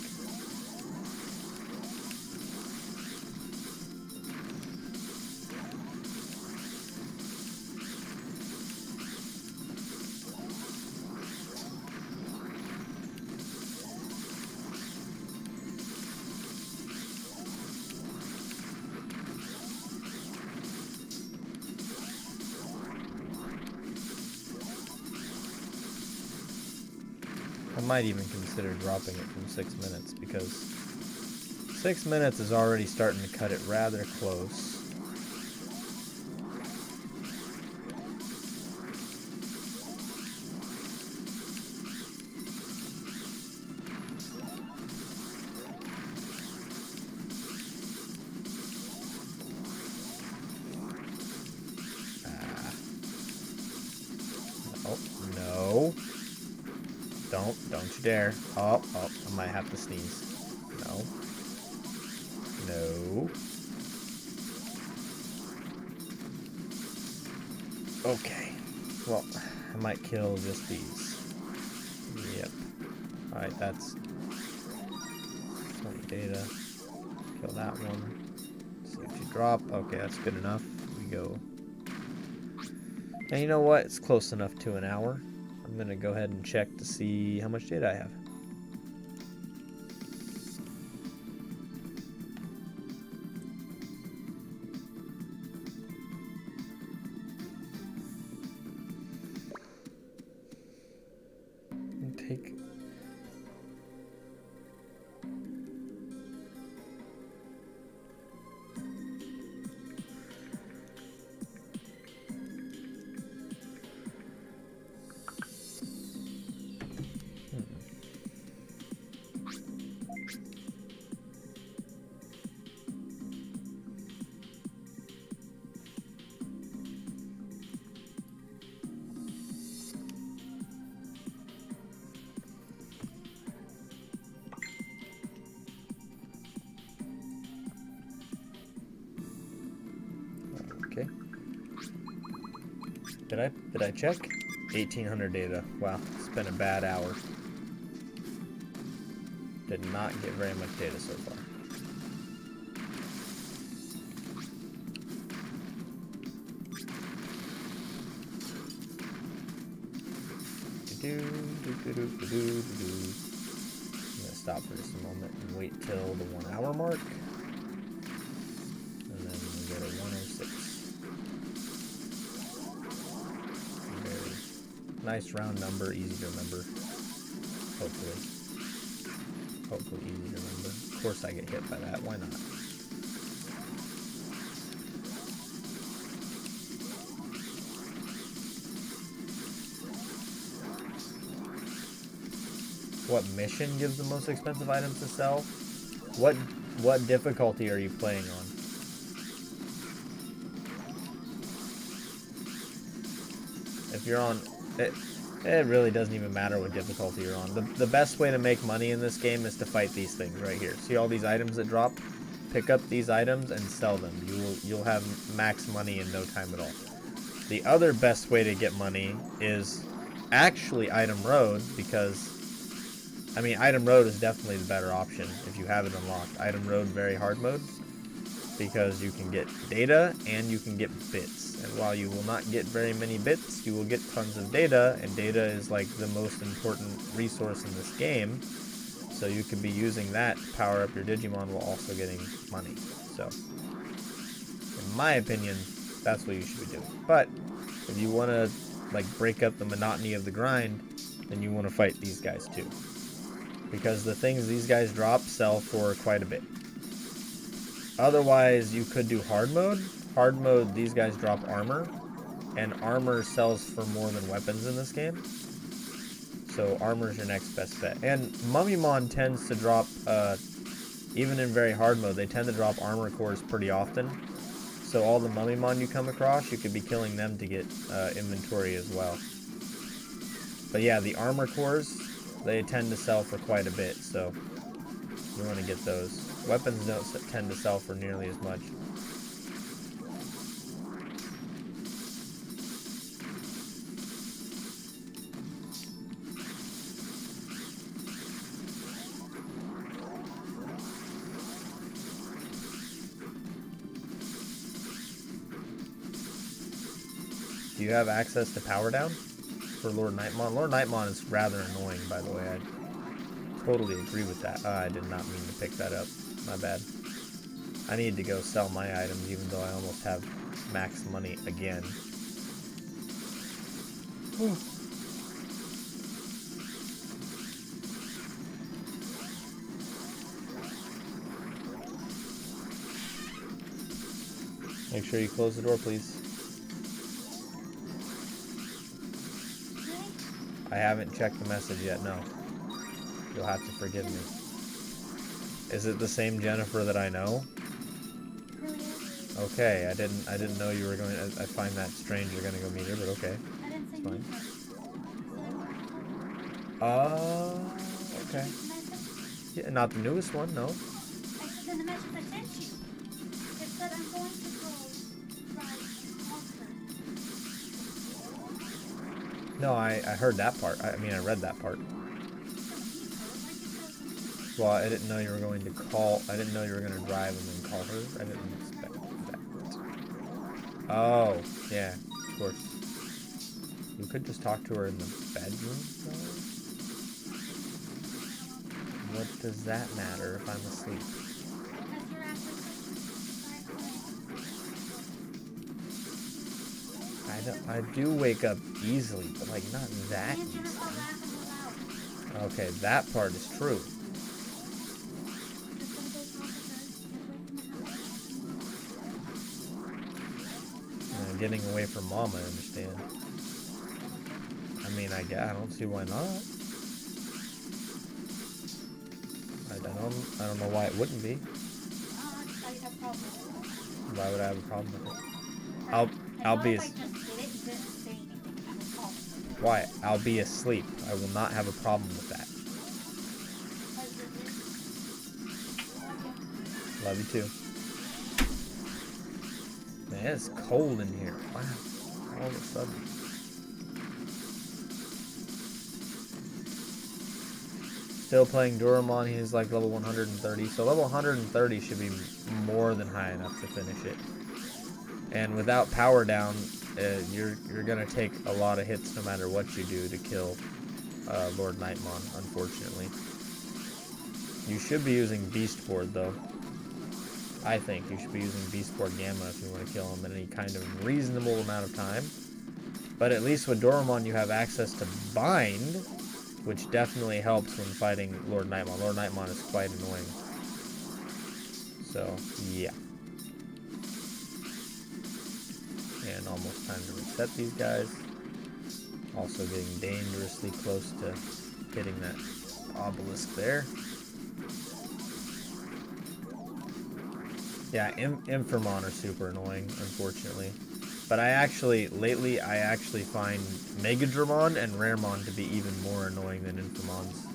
Speaker 1: I might even consider dropping it from 6 minutes, because 6 minutes is already starting to cut it rather close. Oh, no. Don't you dare. Oh, I might have to sneeze. No. No. Okay. Well, I might kill just these. Yep. Alright, that's 20 data. Kill that one. See if you drop. Okay, that's good enough. We go. And you know what? It's close enough to an hour. I'm gonna go ahead and check to see how much data I have. Take. Okay. Did I check? 1800 data. Wow, it's been a bad hour. Did not get very much data so far. I'm gonna stop for just a moment and wait till the 1 hour mark. And then we go to 106. Very nice round number, easy to remember. Hopefully. Hopefully easy to remember. Of course I get hit by that, why not? What mission gives the most expensive items to sell? What difficulty are you playing on? If you're on it really doesn't even matter what difficulty you're on. The best way to make money in this game is to fight these things right here. See all these items that drop? Pick up these items and sell them. You'll have max money in no time at all. The other best way to get money is actually Item Road, because I mean, Item Road is definitely the better option if you have it unlocked. Item Road very hard mode. because you can get data and you can get bits. And while you will not get very many bits, you will get tons of data, and data is like the most important resource in this game. So you could be using that to power up your Digimon while also getting money. So, in my opinion, that's what you should be doing. But if you want to like break up the monotony of the grind, then you want to fight these guys too. Because the things these guys drop sell for quite a bit. Otherwise, you could do hard mode. Hard mode, these guys drop armor, and armor sells for more than weapons in this game. So armor is your next best bet. And Mummymon tends to drop, even in very hard mode, they tend to drop armor cores pretty often. So all the Mummymon you come across, you could be killing them to get inventory as well. But yeah, the armor cores, they tend to sell for quite a bit, so you want to get those. Weapons don't tend to sell for nearly as much. Do you have access to power down for Lord Nightmon? Lord Nightmon is rather annoying, by the way. I totally agree with that. I did not mean to pick that up. My bad. I need to go sell my items, even though I almost have max money again. Make sure you close the door, please. I haven't checked the message yet, no. You'll have to forgive me. Is it the same Jennifer that I know? Okay, I didn't know you were going to, I find that strange you're going to go meet her, but okay.
Speaker 2: I didn't say
Speaker 1: Fine.
Speaker 2: meet her.
Speaker 1: Okay.
Speaker 2: Message?
Speaker 1: Yeah, not the newest one, no.
Speaker 2: I said in the message I sent you. It said I'm going to go ride and walk her.
Speaker 1: No, I heard that part. I mean, I read that part. Well, I didn't know you were going to call, I didn't know you were going to drive and then call her. I didn't expect that. Oh, yeah, of course. You could just talk to her in the bedroom, though? What does that matter if I'm asleep?
Speaker 2: Because you're after 5
Speaker 1: I do wake up easily, but like not that
Speaker 2: And you're
Speaker 1: easily.
Speaker 2: not laughing aloud.
Speaker 1: Okay, that part is true.
Speaker 2: Just gonna go talk to her. Get away from the house.
Speaker 1: Getting away from mom, I understand. I mean, I don't see why not. I don't know why it wouldn't be.
Speaker 2: I have a problem with it.
Speaker 1: Why would I have a problem with it?
Speaker 2: I
Speaker 1: I'll
Speaker 2: know
Speaker 1: be
Speaker 2: if I just did it and didn't say anything, I would call it.
Speaker 1: Why? I'll be asleep. I will not have a problem with that. Love you too. Man, it's cold in here. Wow. All of a sudden. Still playing Doraemon. He's like level 130. So level 130 should be more than high enough to finish it. And without power down, you're gonna take a lot of hits no matter what you do to kill Lord Nightmon, unfortunately. You should be using Beast Board though. I think you should be using Beast Board Gamma if you want to kill him in any kind of reasonable amount of time. But at least with Doraemon you have access to Bind, which definitely helps when fighting Lord Nightmon. Lord Nightmon is quite annoying. So, yeah. And almost time to reset these guys. Also getting dangerously close to hitting that obelisk there. Yeah, Infamon are super annoying, unfortunately. But lately I actually find Megadramon and Raremon to be even more annoying than Infamons.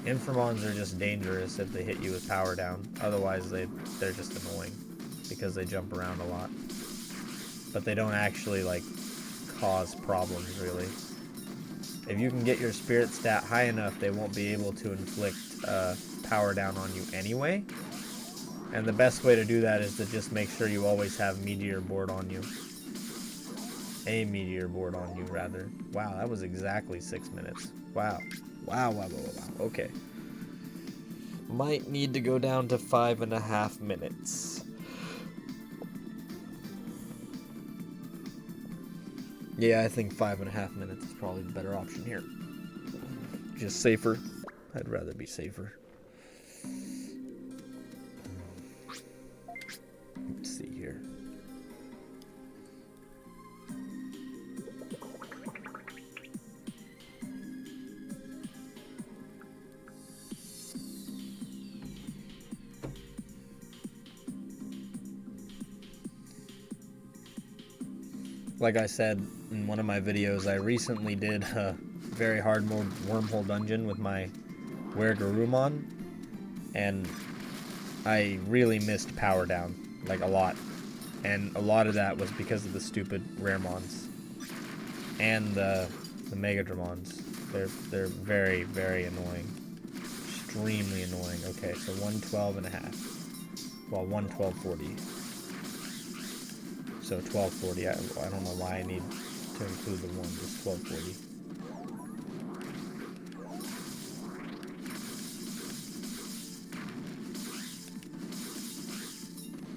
Speaker 1: Infamons are just dangerous if they hit you with power down. Otherwise, they're just annoying because they jump around a lot. But they don't actually, like, cause problems, really. If you can get your spirit stat high enough, they won't be able to inflict power down on you anyway. And the best way to do that is to just make sure you always have meteor board on you. A meteor board on you, rather. Wow, that was exactly 6 minutes. Wow. Wow. Okay. Might need to go down to 5.5 minutes. Yeah, I think 5.5 minutes is probably the better option here. Just safer. I'd rather be safer. Let's see here. Like I said in one of my videos, I recently did a very hard mode wormhole dungeon with my Garurumon, and I really missed power down, like a lot. And a lot of that was because of the stupid Raremons and the Megadramons. They're very, very annoying. Extremely annoying. Okay, so 112.5. Well, 112.40. So 1240. I don't know why I need to include the 1, just 1240.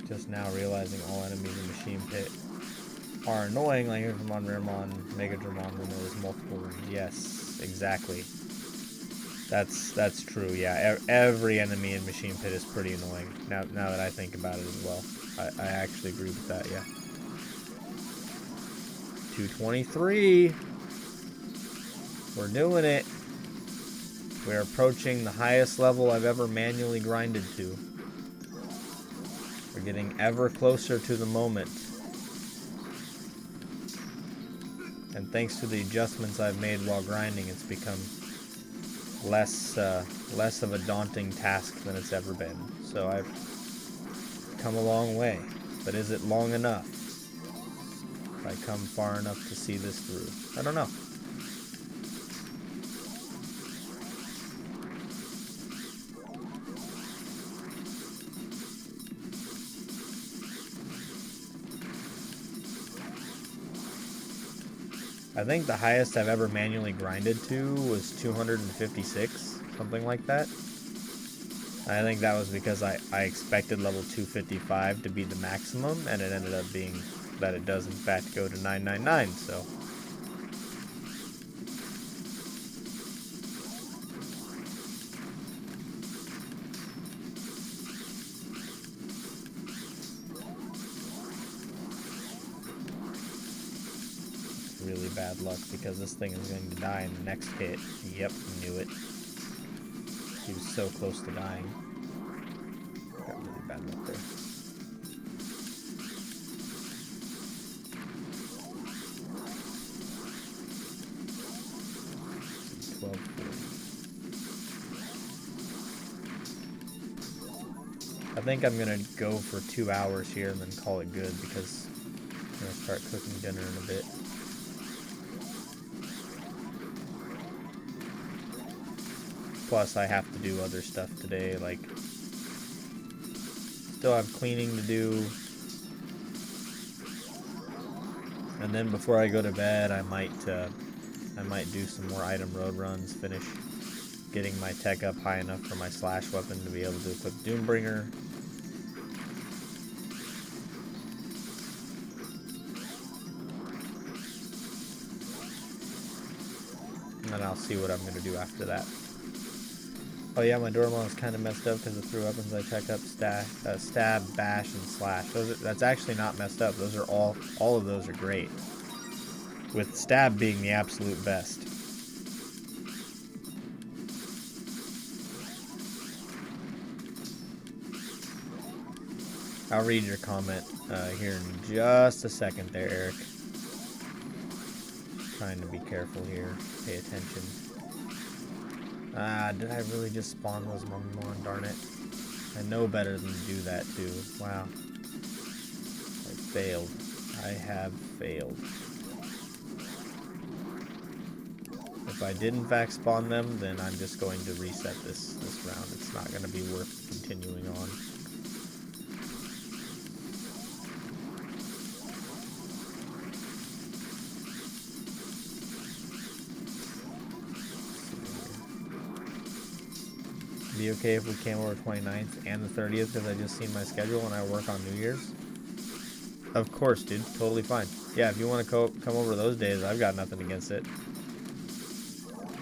Speaker 1: Just now realizing all enemies in Machine Pit are annoying, like Digimon, Raremon, Megadramon, when there was multiple ones. Yes, exactly. That's true. Yeah, every enemy in Machine Pit is pretty annoying. Now that I think about it as well, I actually agree with that. Yeah. 223. We're doing it. We're approaching the highest level I've ever manually grinded to. We're getting ever closer to the moment. And thanks to the adjustments I've made while grinding, it's become less of a daunting task than it's ever been. So I've come a long way. But is it long enough? I come far enough to see this through? I don't know. I think the highest I've ever manually grinded to was 256, something like that. I think that was because I expected level 255 to be the maximum, and it ended up being that it does in fact go to 999, so. Really bad luck because this thing is going to die in the next hit. Yep, knew it. He was so close to dying. Got really bad luck there. I think I'm gonna go for 2 hours here and then call it good because I'm gonna start cooking dinner in a bit. Plus I have to do other stuff today, like still have cleaning to do. And then before I go to bed, I might do some more item road runs, finish getting my tech up high enough for my slash weapon to be able to equip Doombringer. And I'll see what I'm going to do after that. Oh yeah, my Doraemon is kind of messed up because of 3 weapons I check up: stab, bash, and slash. That's actually not messed up. Those are all of those are great. With stab being the absolute best. I'll read your comment here in just a second there, Eric. Trying to be careful here. Pay attention. Ah, did I really just spawn those Mumimon? Darn it. I know better than to do that too. Wow. I failed. I have failed. If I did in fact spawn them, then I'm just going to reset this round. It's not going to be worth continuing on. be okay if we came over 29th and the 30th because I just seen my schedule and I work on New Year's? Of course, dude. Totally fine. Yeah, if you want to come over those days, I've got nothing against it.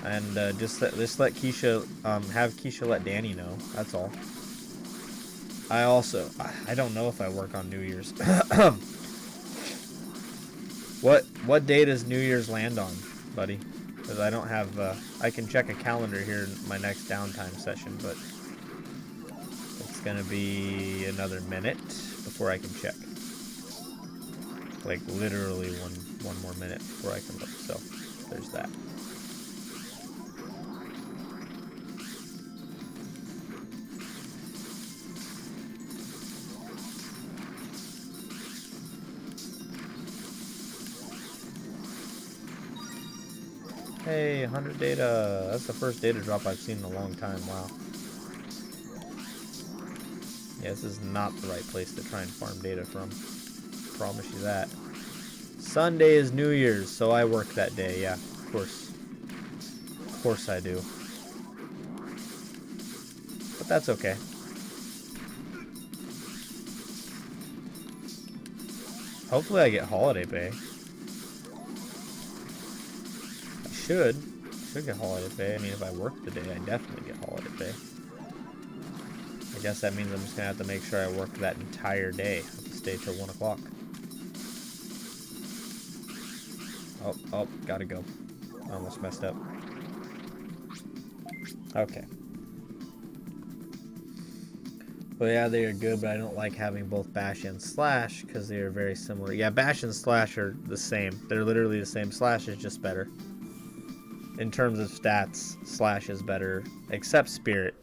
Speaker 1: And just let Keisha, have Keisha let Danny know. That's all. I don't know if I work on New Year's. What day does New Year's land on, buddy? Because I don't have, I can check a calendar here in my next downtime session, but it's gonna be another minute before I can check. Like literally one more minute before I can look. So there's that. Hey, 100 data. That's the first data drop I've seen in a long time. Wow. Yeah, this is not the right place to try and farm data from. Promise you that. Sunday is New Year's, so I work that day. Yeah, of course. Of course I do. But that's okay. Hopefully I get holiday pay. I should get holiday pay. I mean, if I work the day, I definitely get holiday pay. I guess that means I'm just gonna have to make sure I work that entire day. I have to stay till 1 o'clock. Oh, gotta go. I almost messed up. Okay. Well, yeah, they are good, but I don't like having both Bash and Slash because they are very similar. Yeah, Bash and Slash are the same. They're literally the same. Slash is just better. In terms of stats, Slash is better, except Spirit.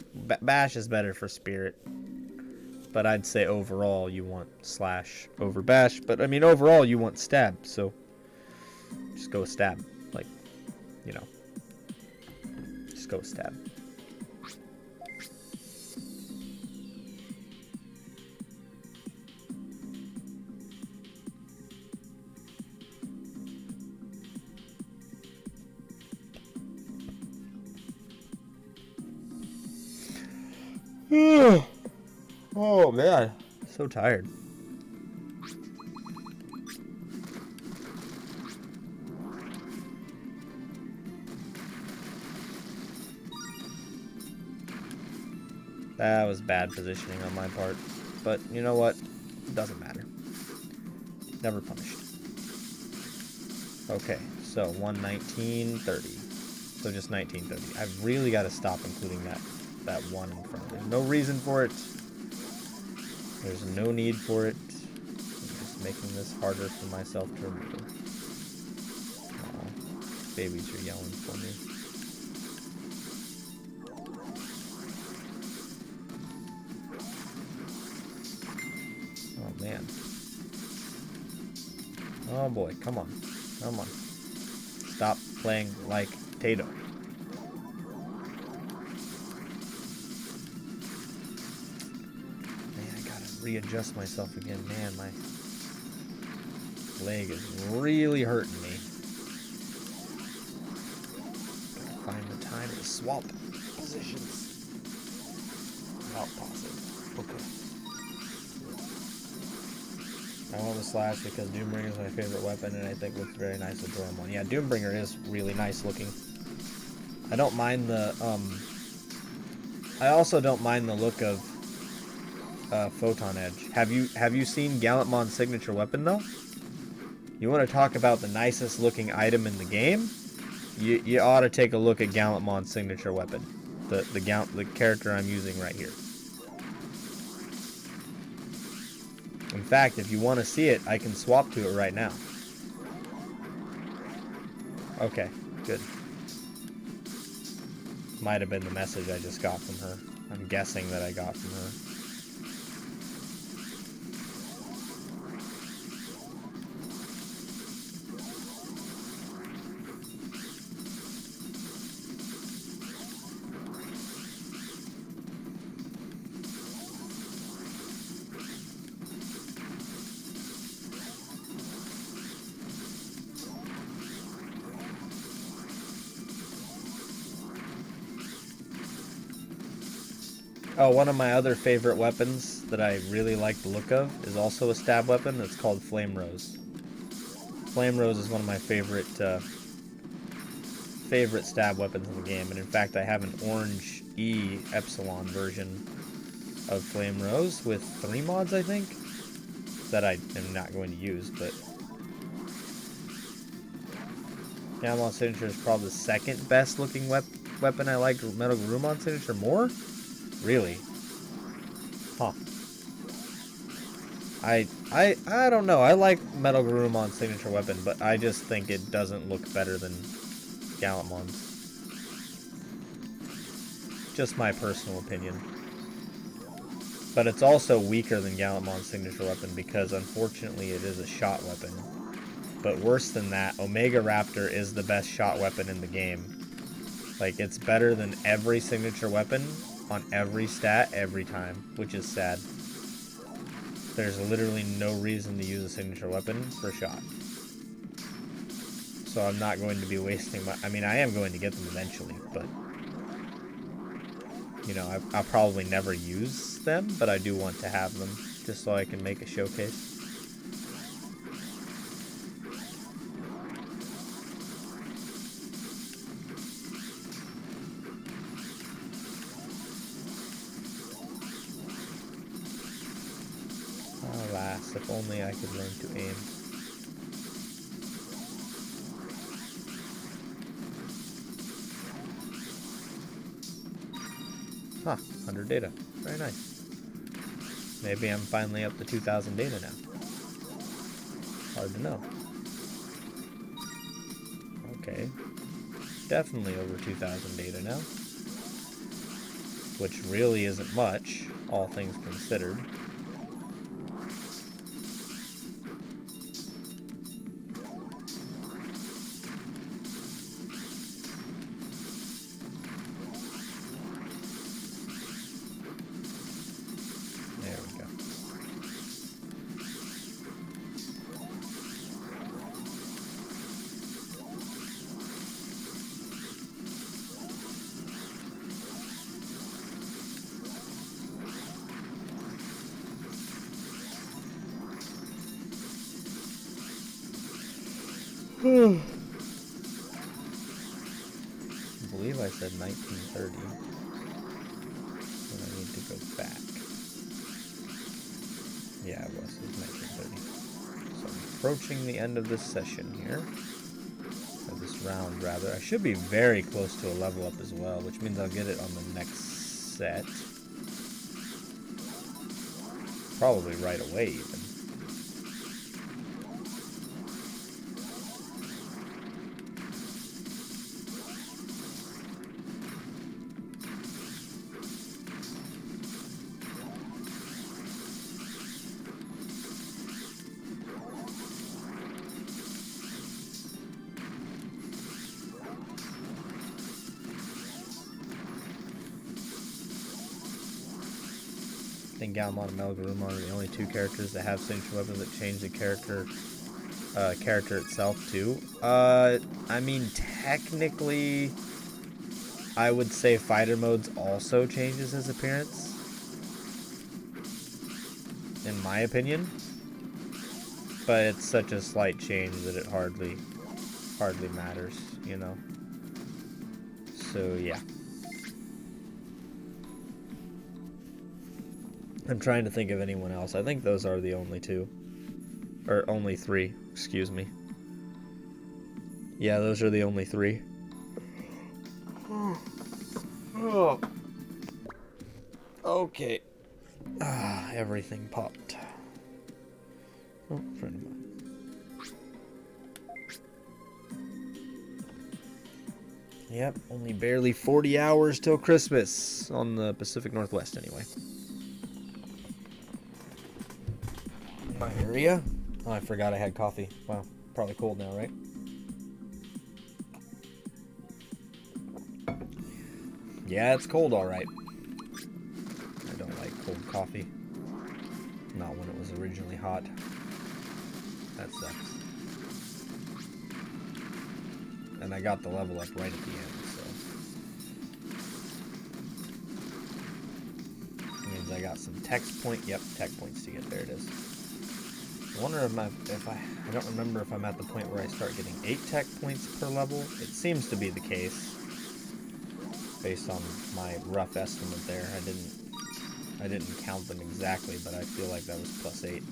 Speaker 1: Bash is better for Spirit. But I'd say overall you want Slash over Bash. But, I mean, overall you want Stab, so just go with Stab. Like, you know. Just go with Stab. Oh man, so tired. That was bad positioning on my part, but you know what? It doesn't matter. Never punished. Okay, so 119.30. So just 19.30. I've really got to stop including that one in front. There's no reason for it. There's no need for it. I'm just making this harder for myself to remember. Aw, babies are yelling for me. Oh man. Oh boy, come on. Come on. Stop playing like Tato. Readjust myself again. Man, my leg is really hurting me. Gotta find the time to swap positions. Without pausing. Okay. I want the Slash because Doombringer is my favorite weapon and I think looks very nice with Dormon. Yeah, Doombringer is really nice looking. I don't mind the, I also don't mind the look of Photon Edge. Have you seen Gallantmon's signature weapon though? You want to talk about the nicest looking item in the game? You ought to take a look at Gallantmon's signature weapon. The character I'm using right here. In fact, if you want to see it, I can swap to it right now. Okay, good. Might have been the message I just got from her. I'm guessing that I got from her. Oh, one of my other favorite weapons that I really like the look of is also a stab weapon. It's called Flame Rose. Flame Rose is one of my favorite stab weapons in the game, and in fact I have an orange E Epsilon version of Flame Rose with 3 mods, I think, that I am not going to use, but Galmon Signature is probably the second best looking weapon I like. Metal Garurumon Signature more? Really? Huh. I don't know. I like Metal Garurumon Signature weapon, but I just think it doesn't look better than Gallantmon's. Just my personal opinion. But it's also weaker than Gallantmon's signature weapon because unfortunately it is a shot weapon. But worse than that, Omega Raptor is the best shot weapon in the game. Like, it's better than every signature weapon on every stat every time, which is sad. There's literally no reason to use a signature weapon for shot. So I'm not going to be wasting my... I mean, I am going to get them eventually, but... You know, I'll probably never use them, but I do want to have them, just so I can make a showcase. Alas, if only I could learn to aim. Huh, 100 data. Very nice. Maybe I'm finally up to 2,000 data now. Hard to know. Okay. Definitely over 2,000 data now. Which really isn't much, all things considered. I believe I said 1930. And I need to go back. Yeah, it was 1930. So I'm approaching the end of this session here. Or this round, rather. I should be very close to a level up as well, which means I'll get it on the next set. Probably right away, even. I think Galmon and Metal Garurumon are the only two characters that have signature weapons that change the character itself too. I mean, technically, I would say Fighter Modes also changes his appearance, in my opinion. But it's such a slight change that it hardly matters, you know. So yeah. I'm trying to think of anyone else. I think those are the only two. Or only three, excuse me. Yeah, those are the only three. Oh. Okay. Ah, everything popped. Oh, friend of mine. Yep, only barely 40 hours till Christmas on the Pacific Northwest anyway. My area? Oh, I forgot I had coffee. Wow, probably cold now, right? Yeah, it's cold, all right. I don't like cold coffee. Not when it was originally hot. That sucks. And I got the level up right at the end, so. I got some text point. Yep, tech points to get there. It is. I wonder if I don't remember if I'm at the point where I start getting 8 tech points per level. It seems to be the case, based on my rough estimate there. I didn't count them exactly, but I feel like that was plus 8.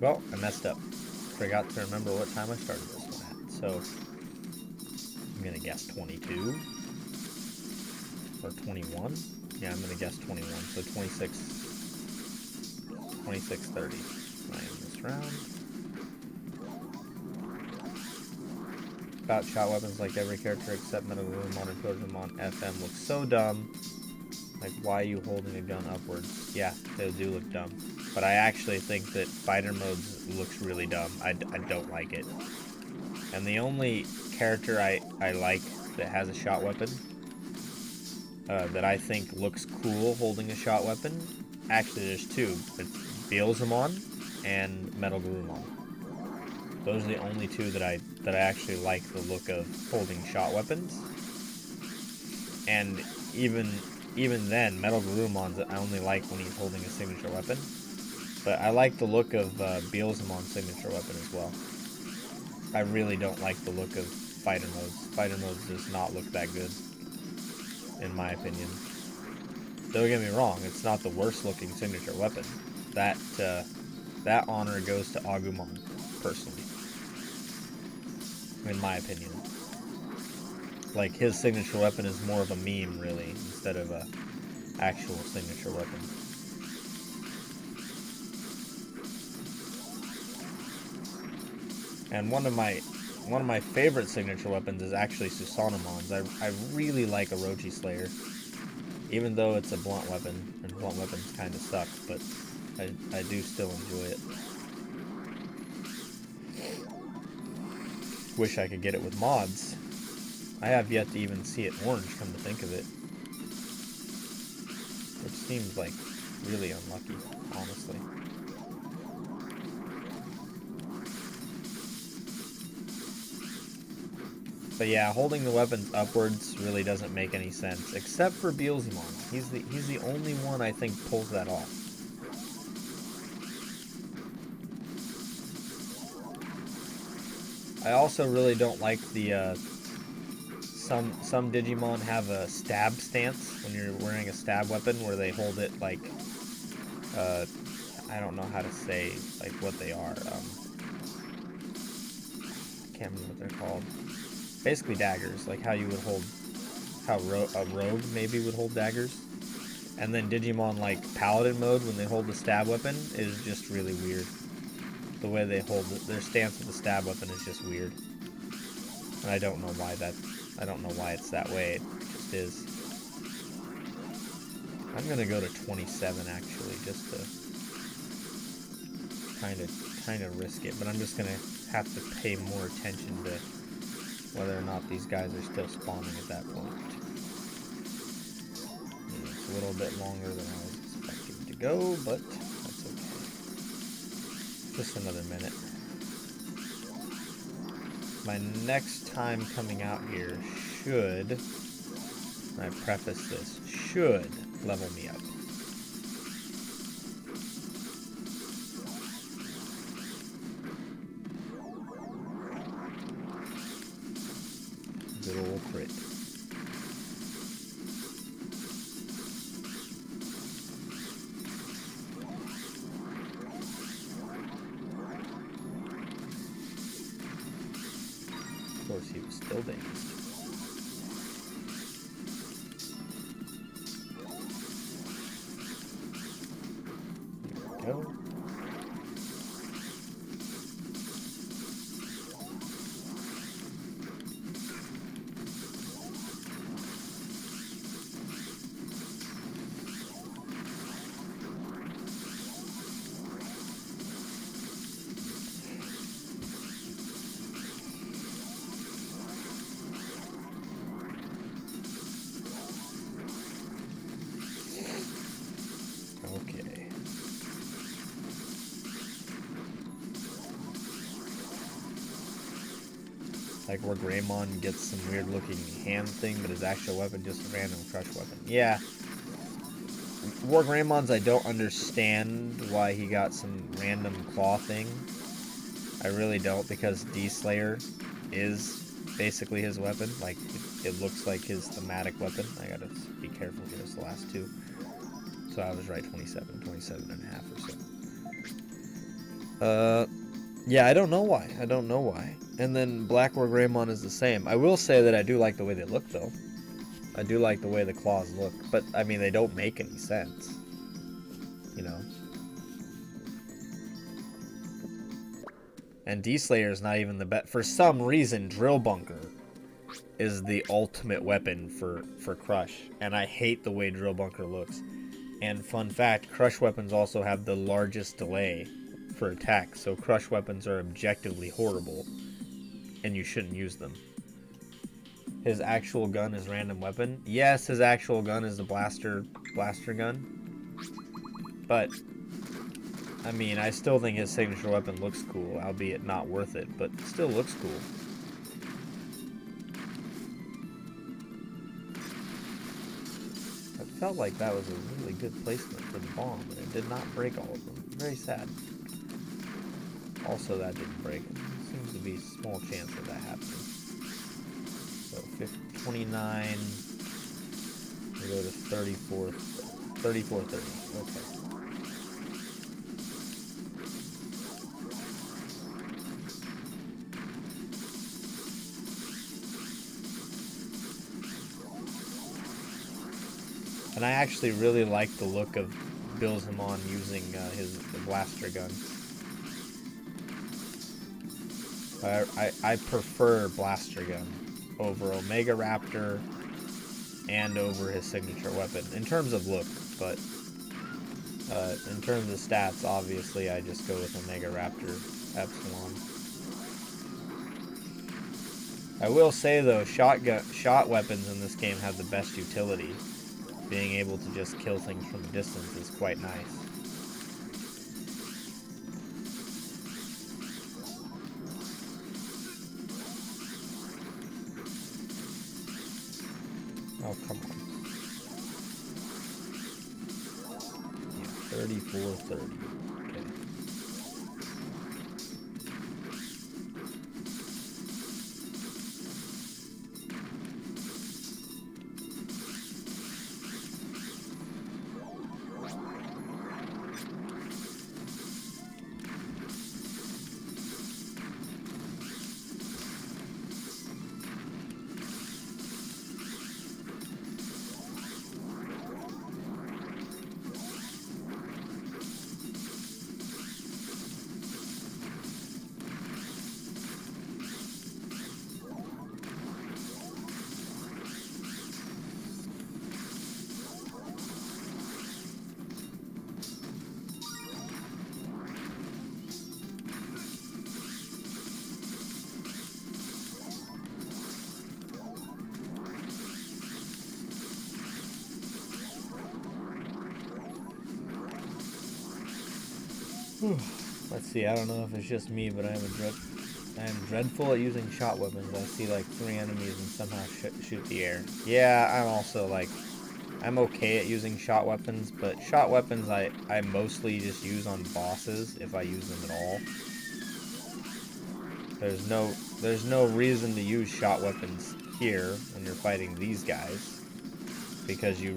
Speaker 1: Well, I messed up. Forgot to remember what time I started this one at. So, I'm going to guess 22. Or 21. Yeah, I'm going to guess 21. So 26:30. I am this round. About shot weapons like every character except Metal Digimon and Digimon FM looks so dumb. Like, why are you holding a gun upwards? Yeah, they do look dumb. But I actually think that fighter modes looks really dumb. I don't like it. And the only character I like that has a shot weapon, that I think looks cool holding a shot weapon, actually there's two. It's Digimon and Metal Digimon. Those are the only two that I actually like the look of holding shot weapons. And even then, Metal Gurumon's I only like when he's holding a signature weapon. But I like the look of Beelzemon's signature weapon as well. I really don't like the look of fighter modes. Fighter modes does not look that good, in my opinion. Don't get me wrong, it's not the worst looking signature weapon. That honor goes to Agumon, personally. In my opinion. Like, his signature weapon is more of a meme, really, instead of a actual signature weapon. And one of my favorite signature weapons is actually Susanumon's. I really like Orochi Slayer, even though it's a blunt weapon, and blunt weapons kind of suck, but I do still enjoy it. Wish I could get it with mods. I have yet to even see it orange, come to think of it. Which seems like really unlucky, honestly. But yeah, holding the weapons upwards really doesn't make any sense, except for Beelzemon. He's the only one I think pulls that off. I also really don't like the some Digimon have a stab stance when you're wearing a stab weapon, where they hold it like I don't know how to say like what they are. I can't remember what they're called. Basically daggers, like how you would hold, how a rogue maybe would hold daggers. And then Digimon, like Paladin mode, when they hold the stab weapon, is just really weird. The way they hold it, their stance with the stab weapon is just weird. And I don't know why it's that way. It just is. I'm gonna go to 27 actually, just to kind of risk it. But I'm just gonna have to pay more attention to whether or not these guys are still spawning at that point. And it's a little bit longer than I was expecting to go, but that's okay. Just another minute. my next time coming out here should, and I preface this, should level me up. Good old crit. Of course, he was still dazed. Here we go. Okay. Like where Greymon gets some weird looking hand thing, but his actual weapon just a random crush weapon. Yeah. War Greymon's, I don't understand why he got some random claw thing. I really don't, because D-Slayer is basically his weapon. Like, it looks like his thematic weapon. I gotta be careful here, it's the last two. So I was right, 27 and a half or so. Yeah, I don't know why. I don't know why. And then Black War Greymon is the same. I will say that I do like the way they look, though. I do like the way the claws look. But, I mean, they don't make any sense. You know? And D-Slayer is not even the best. For some reason, Drill Bunker is the ultimate weapon for Crush. And I hate the way Drill Bunker looks. And fun fact, Crush weapons also have the largest delay for attack. So Crush weapons are objectively horrible. And you shouldn't use them. His actual gun is random weapon. Yes, his actual gun is the blaster gun. But I mean, I still think his signature weapon looks cool, albeit not worth it, but still looks cool. I felt like that was a really good placement for the bomb, and it did not break all of them. Very sad. Also, that didn't break. There seems to be a small chance of that happening. So, 29. We go to 34. 34.30. Okay. And I actually really like the look of Billsmon using his blaster gun. I prefer blaster gun over Omega Raptor and over his signature weapon in terms of look, but in terms of stats, obviously I just go with Omega Raptor Epsilon. I will say though, shot weapons in this game have the best utility. Being able to just kill things from a distance is quite nice. Oh, come on. Yeah, 34.30. Okay. Let's see, I don't know if it's just me, but I have a drip. I am dreadful at using shot weapons. I see like 3 enemies and somehow shoot the air. Yeah, I'm also like, I'm okay at using shot weapons, but shot weapons I mostly just use on bosses if I use them at all. There's no reason to use shot weapons here when you're fighting these guys, because you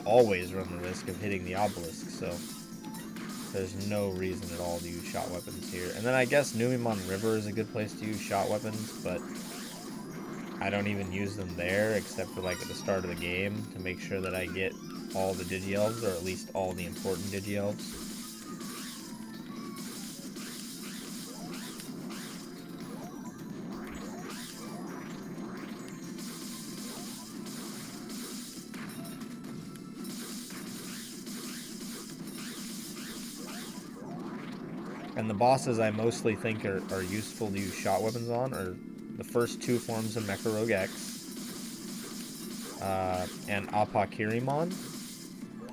Speaker 1: always run the risk of hitting the obelisk, so there's no reason at all to use shot weapons here. And then I guess Numemon River is a good place to use shot weapons, but I don't even use them there except for like at the start of the game to make sure that I get all the Digi-Elves, or at least all the important Digi-Elves. And the bosses I mostly think are useful to use shot weapons on are the first 2 forms of Mecha Rogue X, and Apokirimon,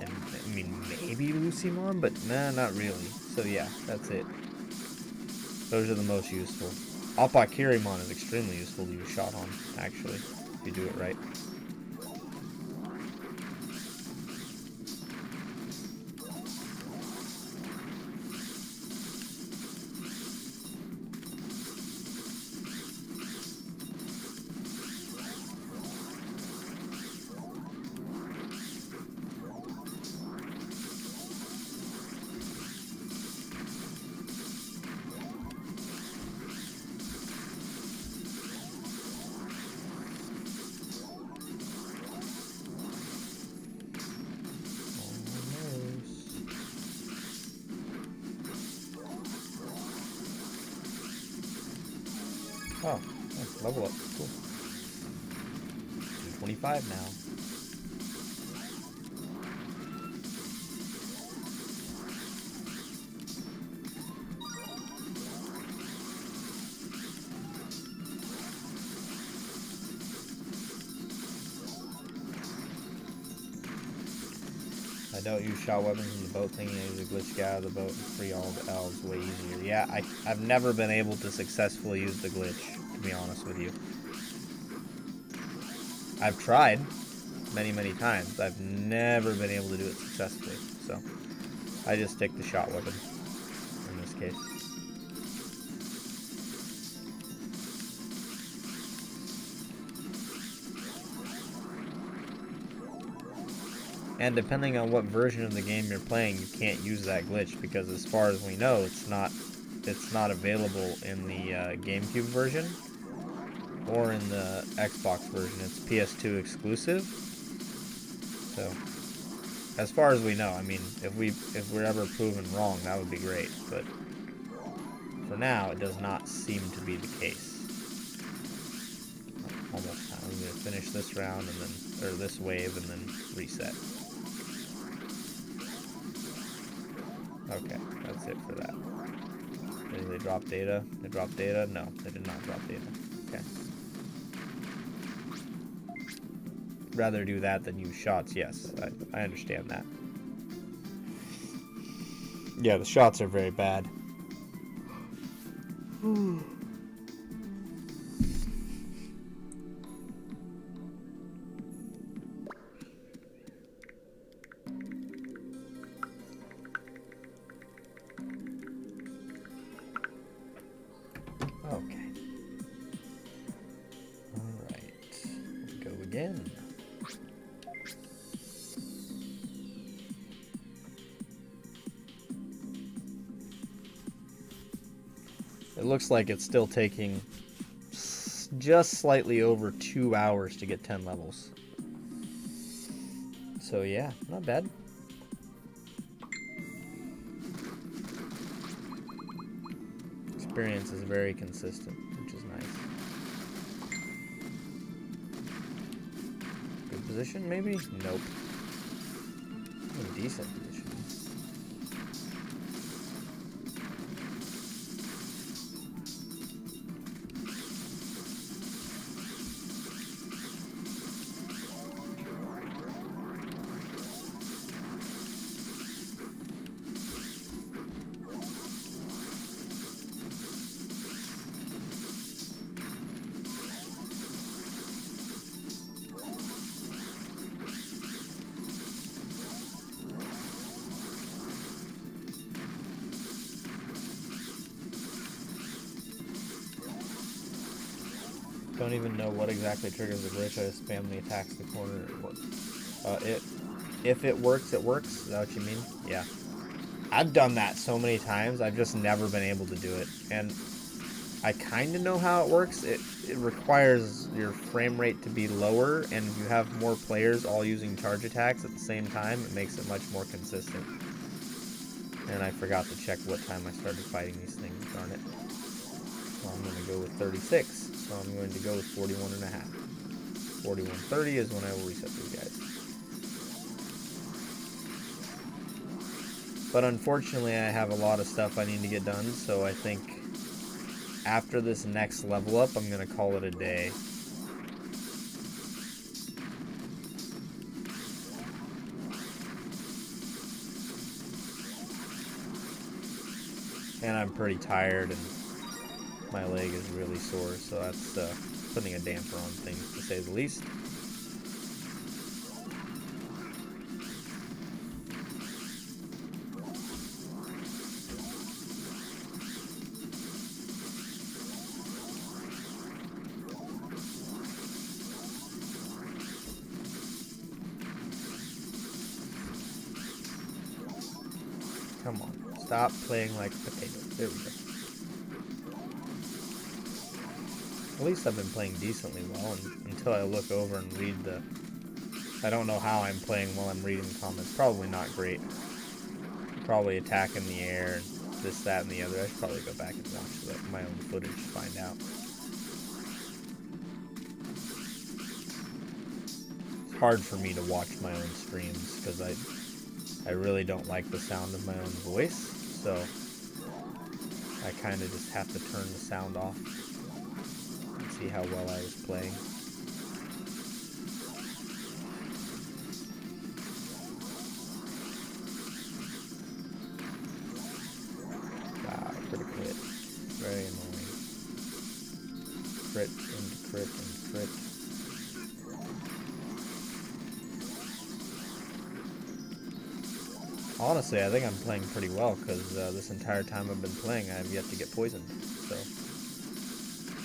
Speaker 1: and I mean maybe Lucimon, but nah, not really. So yeah, that's it. Those are the most useful. Apokirimon is extremely useful to use shot on, actually, if you do it right. Oh, level up. Cool. 225 now. I don't use shot weapons in the boat thing. I use a glitch guy out of the boat and free all the elves way easier. Yeah, I've never been able to successfully use the glitch, to be honest with you. I've tried many, many times. I've never been able to do it successfully. So I just stick to shot weapon in this case. And depending on what version of the game you're playing, you can't use that glitch, because as far as we know, it's not available in the GameCube version or in the Xbox version. It's PS2 exclusive. So, as far as we know, I mean, if we're ever proven wrong, that would be great. But for now, it does not seem to be the case. Almost time. I'm gonna finish this round and then, or this wave, and then reset. Okay, that's it for that. Did they drop data? They dropped data? No, they did not drop data. Okay. Rather do that than use shots, yes. I understand that. Yeah, the shots are very bad. Okay. Alright. Go again. It looks like it's still taking just slightly over 2 hours to get 10 levels. So yeah, not bad. Experience is very consistent, which is nice. Good position, maybe? Nope. Decent position. Don't even know what exactly triggers the glitch. I just spam the attacks the corner and it works. If it works, it works. Is that what you mean? Yeah. I've done that so many times. I've just never been able to do it. And I kind of know how it works. It requires your frame rate to be lower, and if you have more players all using charge attacks at the same time, it makes it much more consistent. And I forgot to check what time I started fighting these things, darn it. So I'm going to go with 36. So I'm going to go with 41 and a half. 41:30 is when I will reset these guys. But unfortunately, I have a lot of stuff I need to get done, so I think after this next level up, I'm going to call it a day. And I'm pretty tired, and my leg is really sore, so that's putting a damper on things, to say the least. Come on, stop playing like a potato. There we go. At least I've been playing decently well until I look over and read the... I don't know how I'm playing while I'm reading the comments. Probably not great. Probably attack in the air and this, that, and the other. I should probably go back and watch my own footage to find out. It's hard for me to watch my own streams because I really don't like the sound of my own voice, so I kind of just have to turn the sound off and see how well I was playing. Wow, critical hit. Very annoying. Crit and crit and crit. Honestly, I think I'm playing pretty well, because this entire time I've been playing, I have yet to get poisoned, so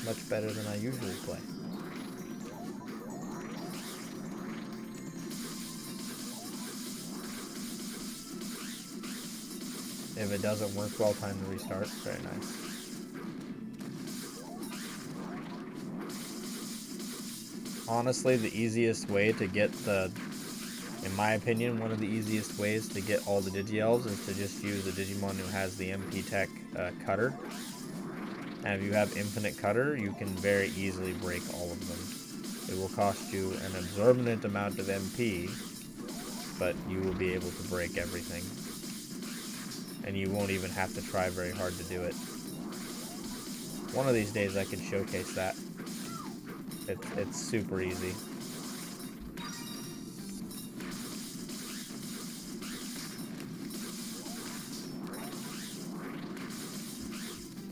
Speaker 1: much better than I usually play. If it doesn't work well, time to restart. Very nice. Honestly, the easiest way to get in my opinion, one of the easiest ways to get all the Digi-Elves is to just use a Digimon who has the MP Tech cutter. And if you have infinite cutter, you can very easily break all of them. It will cost you an exorbitant amount of MP, but you will be able to break everything. And you won't even have to try very hard to do it. One of these days I can showcase that. It's super easy.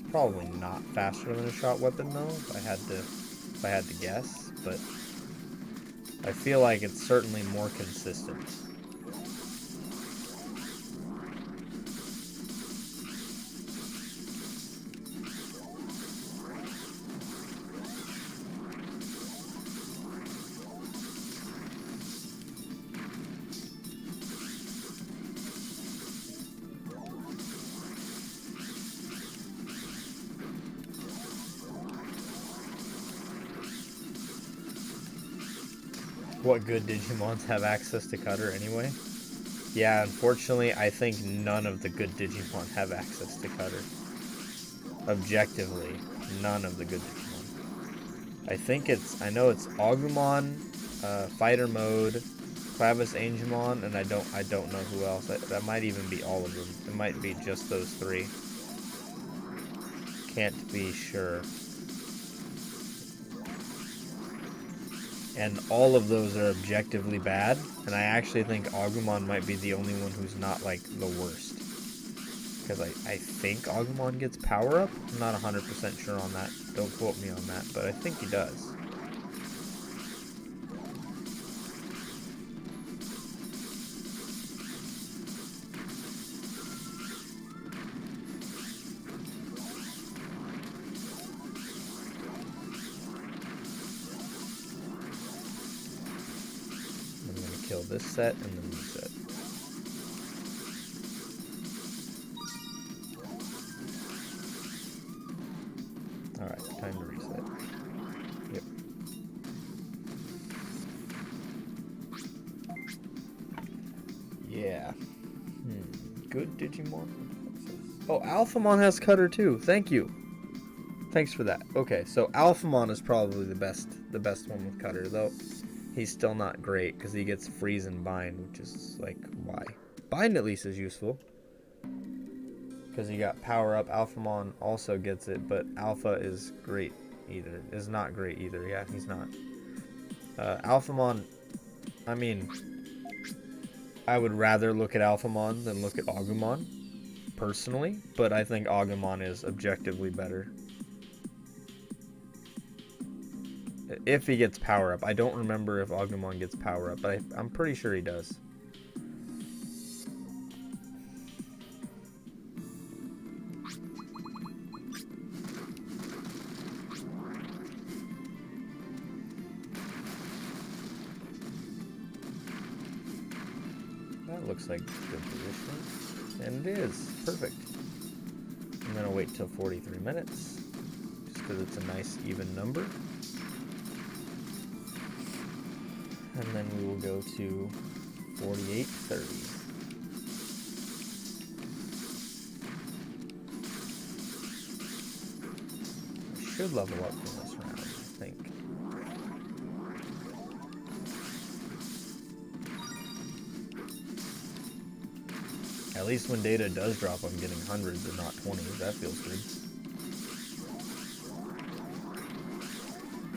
Speaker 1: Probably not faster than a shot weapon though, if I had to guess, but I feel like it's certainly more consistent. What good Digimons have access to cutter anyway? Yeah, unfortunately, I think none of the good Digimon have access to cutter. Objectively, none of the good Digimon. I know it's Agumon, Fighter Mode, Clavis Angemon, and I don't know who else. That might even be all of them. It might be just those three. Can't be sure. And all of those are objectively bad, and I actually think Agumon might be the only one who's not, like, the worst. Because I think Agumon gets power-up? I'm not 100% sure on that. Don't quote me on that, but I think he does. kill this set and then this set. Alright, time to reset. Yep. Yeah. Good Digimon. Oh, Alphamon has Cutter too. Thank you. Thanks for that. Okay, so Alphamon is probably the best one with Cutter, though he's still not great because he gets Freeze and Bind, which is like, why? Bind at least is useful because you got Power Up. Alphamon also gets it, but Alpha is not great either. Yeah, he's not. Alphamon, I mean, I would rather look at Alphamon than look at Agumon, personally, but I think Agumon is objectively better. If he gets Power Up. I don't remember if Agumon gets Power Up, but I'm pretty sure he does. That looks like good position. And it is. Perfect. I'm going to wait till 43 minutes, just because it's a nice even number. And then we will go to 48:30. I should level up from this round, I think. At least when data does drop, I'm getting hundreds and not 20s. That feels good.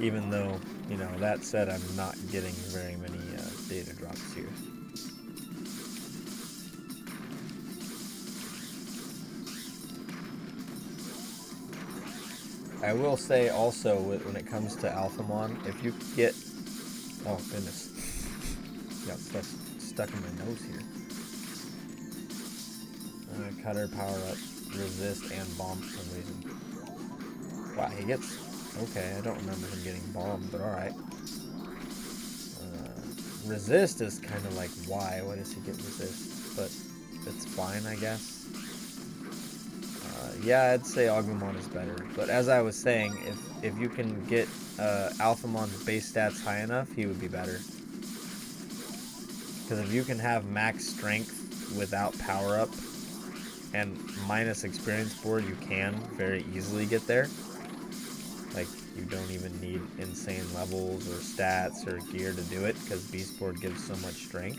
Speaker 1: Even though, you know, that said, I'm not getting very many data drops here. I will say also, when it comes to Alphamon, if you get... Oh, goodness. Got stuff stuck in my nose here. Cutter, Power Up, Resist, and Bomb for some reason. Wow, he gets... Okay, I don't remember him getting bombed, but alright. Resist is kind of like, why? Why does he get resist? But it's fine, I guess. Yeah, I'd say Agumon is better. But as I was saying, if you can get Alphamon's base stats high enough, he would be better. Because if you can have max strength without power up and minus experience board, you can very easily get there. Like, you don't even need insane levels or stats or gear to do it, because Beast Board gives so much strength.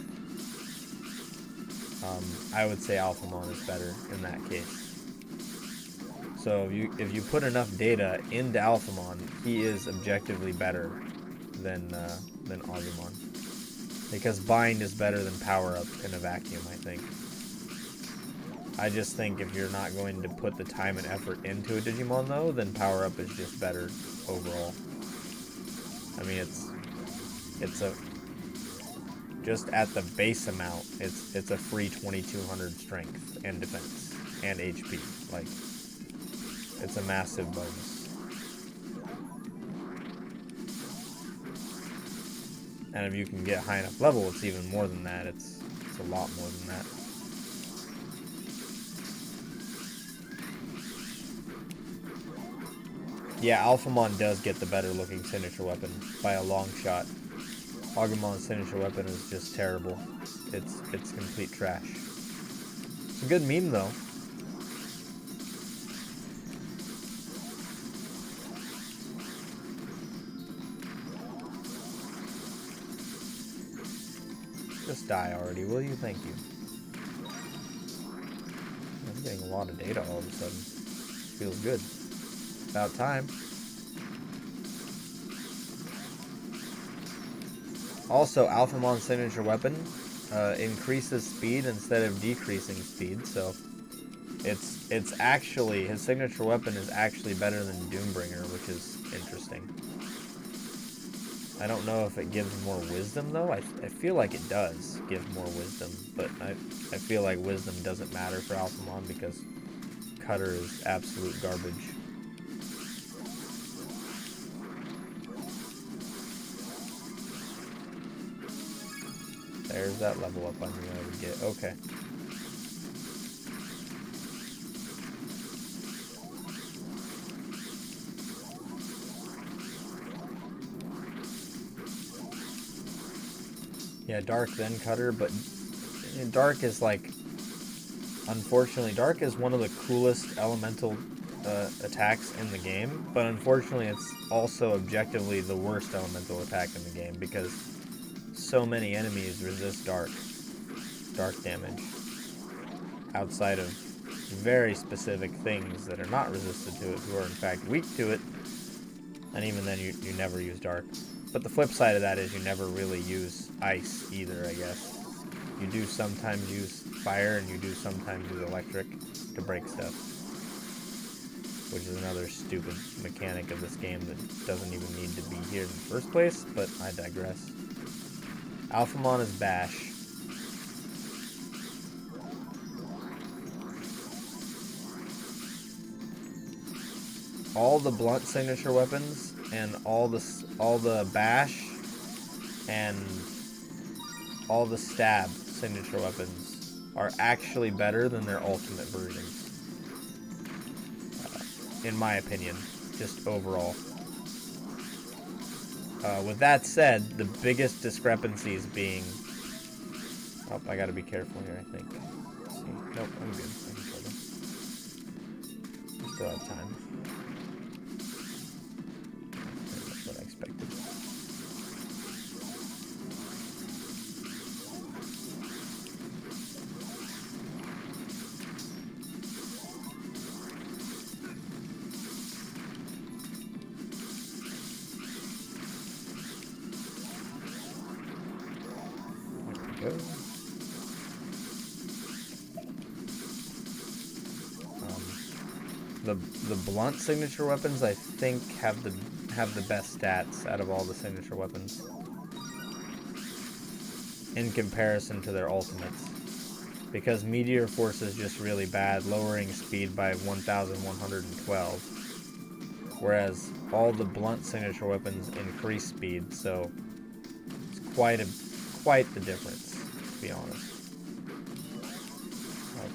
Speaker 1: I would say Alphamon is better in that case. So if you put enough data into Alphamon, he is objectively better than Agumon. Because Bind is better than Power Up in a vacuum, I think. I just think if you're not going to put the time and effort into a Digimon, though, then Power Up is just better overall. I mean, it's a... Just at the base amount, it's a free 2200 strength and defense and HP. Like, it's a massive bonus. And if you can get high enough level, it's even more than that. It's a lot more than that. Yeah, Alphamon does get the better looking signature weapon by a long shot. Agumon's signature weapon is just terrible. It's complete trash. It's a good meme though. Just die already, will you? Thank you. I'm getting a lot of data all of a sudden. Feels good. About time. Also, Alphamon's signature weapon increases speed instead of decreasing speed, so it's actually, his signature weapon is actually better than Doombringer, which is interesting. I don't know if it gives more wisdom, though. I feel like it does give more wisdom, but I feel like wisdom doesn't matter for Alphamon because Cutter is absolute garbage. There's that level up I knew I would get. Okay. Yeah, Dark then Cutter, but Dark is like, unfortunately, Dark is one of the coolest elemental attacks in the game, but unfortunately it's also objectively the worst elemental attack in the game because so many enemies resist dark damage outside of very specific things that are not resisted to it who are in fact weak to it, and even then you never use dark. But the flip side of that is you never really use ice either, I guess. You do sometimes use fire and you do sometimes use electric to break stuff, which is another stupid mechanic of this game that doesn't even need to be here in the first place, but I digress. Alphamon is Bash. All the blunt signature weapons and all the bash and all the stab signature weapons are actually better than their ultimate versions. In my opinion, just overall. With that said, the biggest discrepancies being... Oh, I gotta be careful here, I think. Let's see. Nope, I'm good. I can kill them. We still have time. That's what I expected. There we go. The blunt signature weapons I think have the best stats out of all the signature weapons in comparison to their ultimates, because Meteor Force is just really bad, lowering speed by 1,112, whereas all the blunt signature weapons increase speed, so it's quite the difference, to be honest.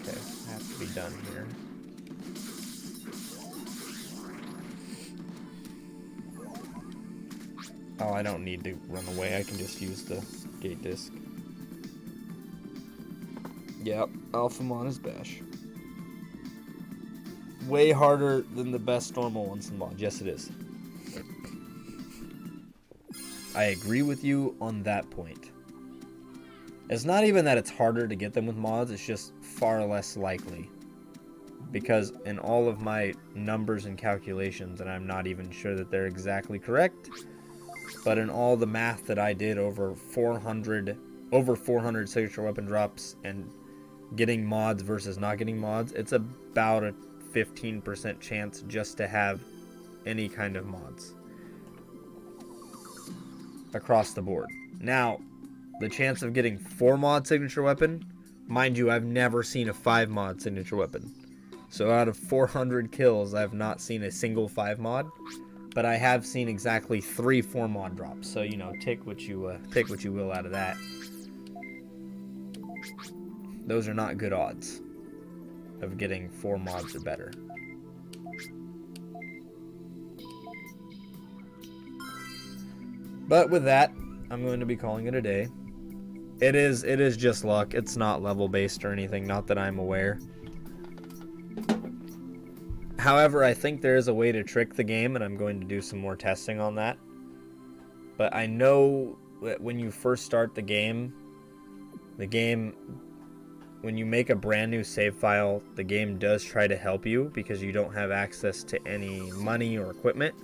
Speaker 1: Okay, I have to be done here. Oh, I don't need to run away. I can just use the gate disc. Yep, Alphamon is Bash. Way harder than the best normal ones in mod. Yes, it is. I agree with you on that point. It's not even that it's harder to get them with mods, it's just far less likely. Because in all of my numbers and calculations, and I'm not even sure that they're exactly correct, but in all the math that I did over 400 signature weapon drops and getting mods versus not getting mods, it's about a 15% chance just to have any kind of mods across the board. Now, the chance of getting 4 mod signature weapon, mind you, I've never seen a 5 mod signature weapon. So out of 400 kills, I've not seen a single 5 mod, but I have seen exactly 3 4 mod drops. So, you know, take what you will out of that. Those are not good odds of getting 4 mods or better. But with that, I'm going to be calling it a day. It is just luck. It's not level based or anything, not that I'm aware. However, I think there is a way to trick the game, and I'm going to do some more testing on that. But I know that when you first start the game, when you make a brand new save file, the game does try to help you because you don't have access to any money or equipment.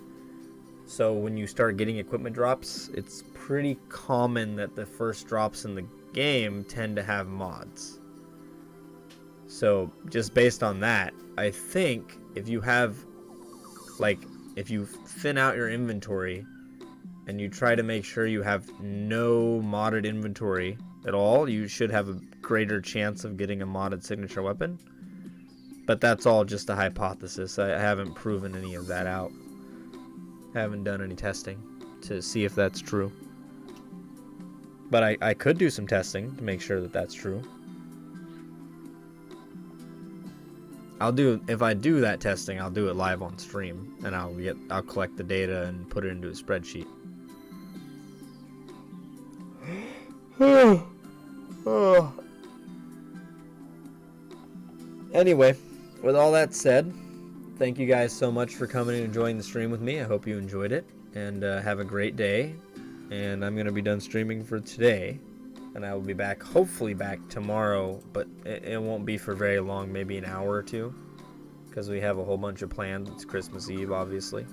Speaker 1: So when you start getting equipment drops, it's pretty common that the first drops in the game tend to have mods. So just based on that, I think if you have, like, if you thin out your inventory and you try to make sure you have no modded inventory at all, you should have a greater chance of getting a modded signature weapon. But that's all just a hypothesis. I haven't proven any of that out. I haven't done any testing to see if that's true. But I could do some testing to make sure that that's true. If I do that testing, I'll do it live on stream, and I'll collect the data and put it into a spreadsheet. Anyway, with all that said, thank you guys so much for coming and enjoying the stream with me. I hope you enjoyed it, and have a great day. And I'm gonna be done streaming for today, and I will be back, hopefully back tomorrow, but it won't be for very long, maybe an hour or two, because we have a whole bunch of plans. It's Christmas Eve, obviously.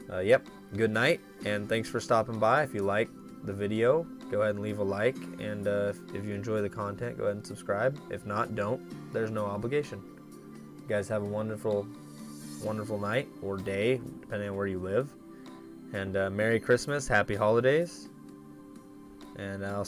Speaker 1: Yep, good night, and thanks for stopping by. If you like the video, go ahead and leave a like, and if you enjoy the content, go ahead and subscribe. If not, don't. There's no obligation. You guys have a wonderful, wonderful night or day, depending on where you live. And Merry Christmas, Happy Holidays, and I'll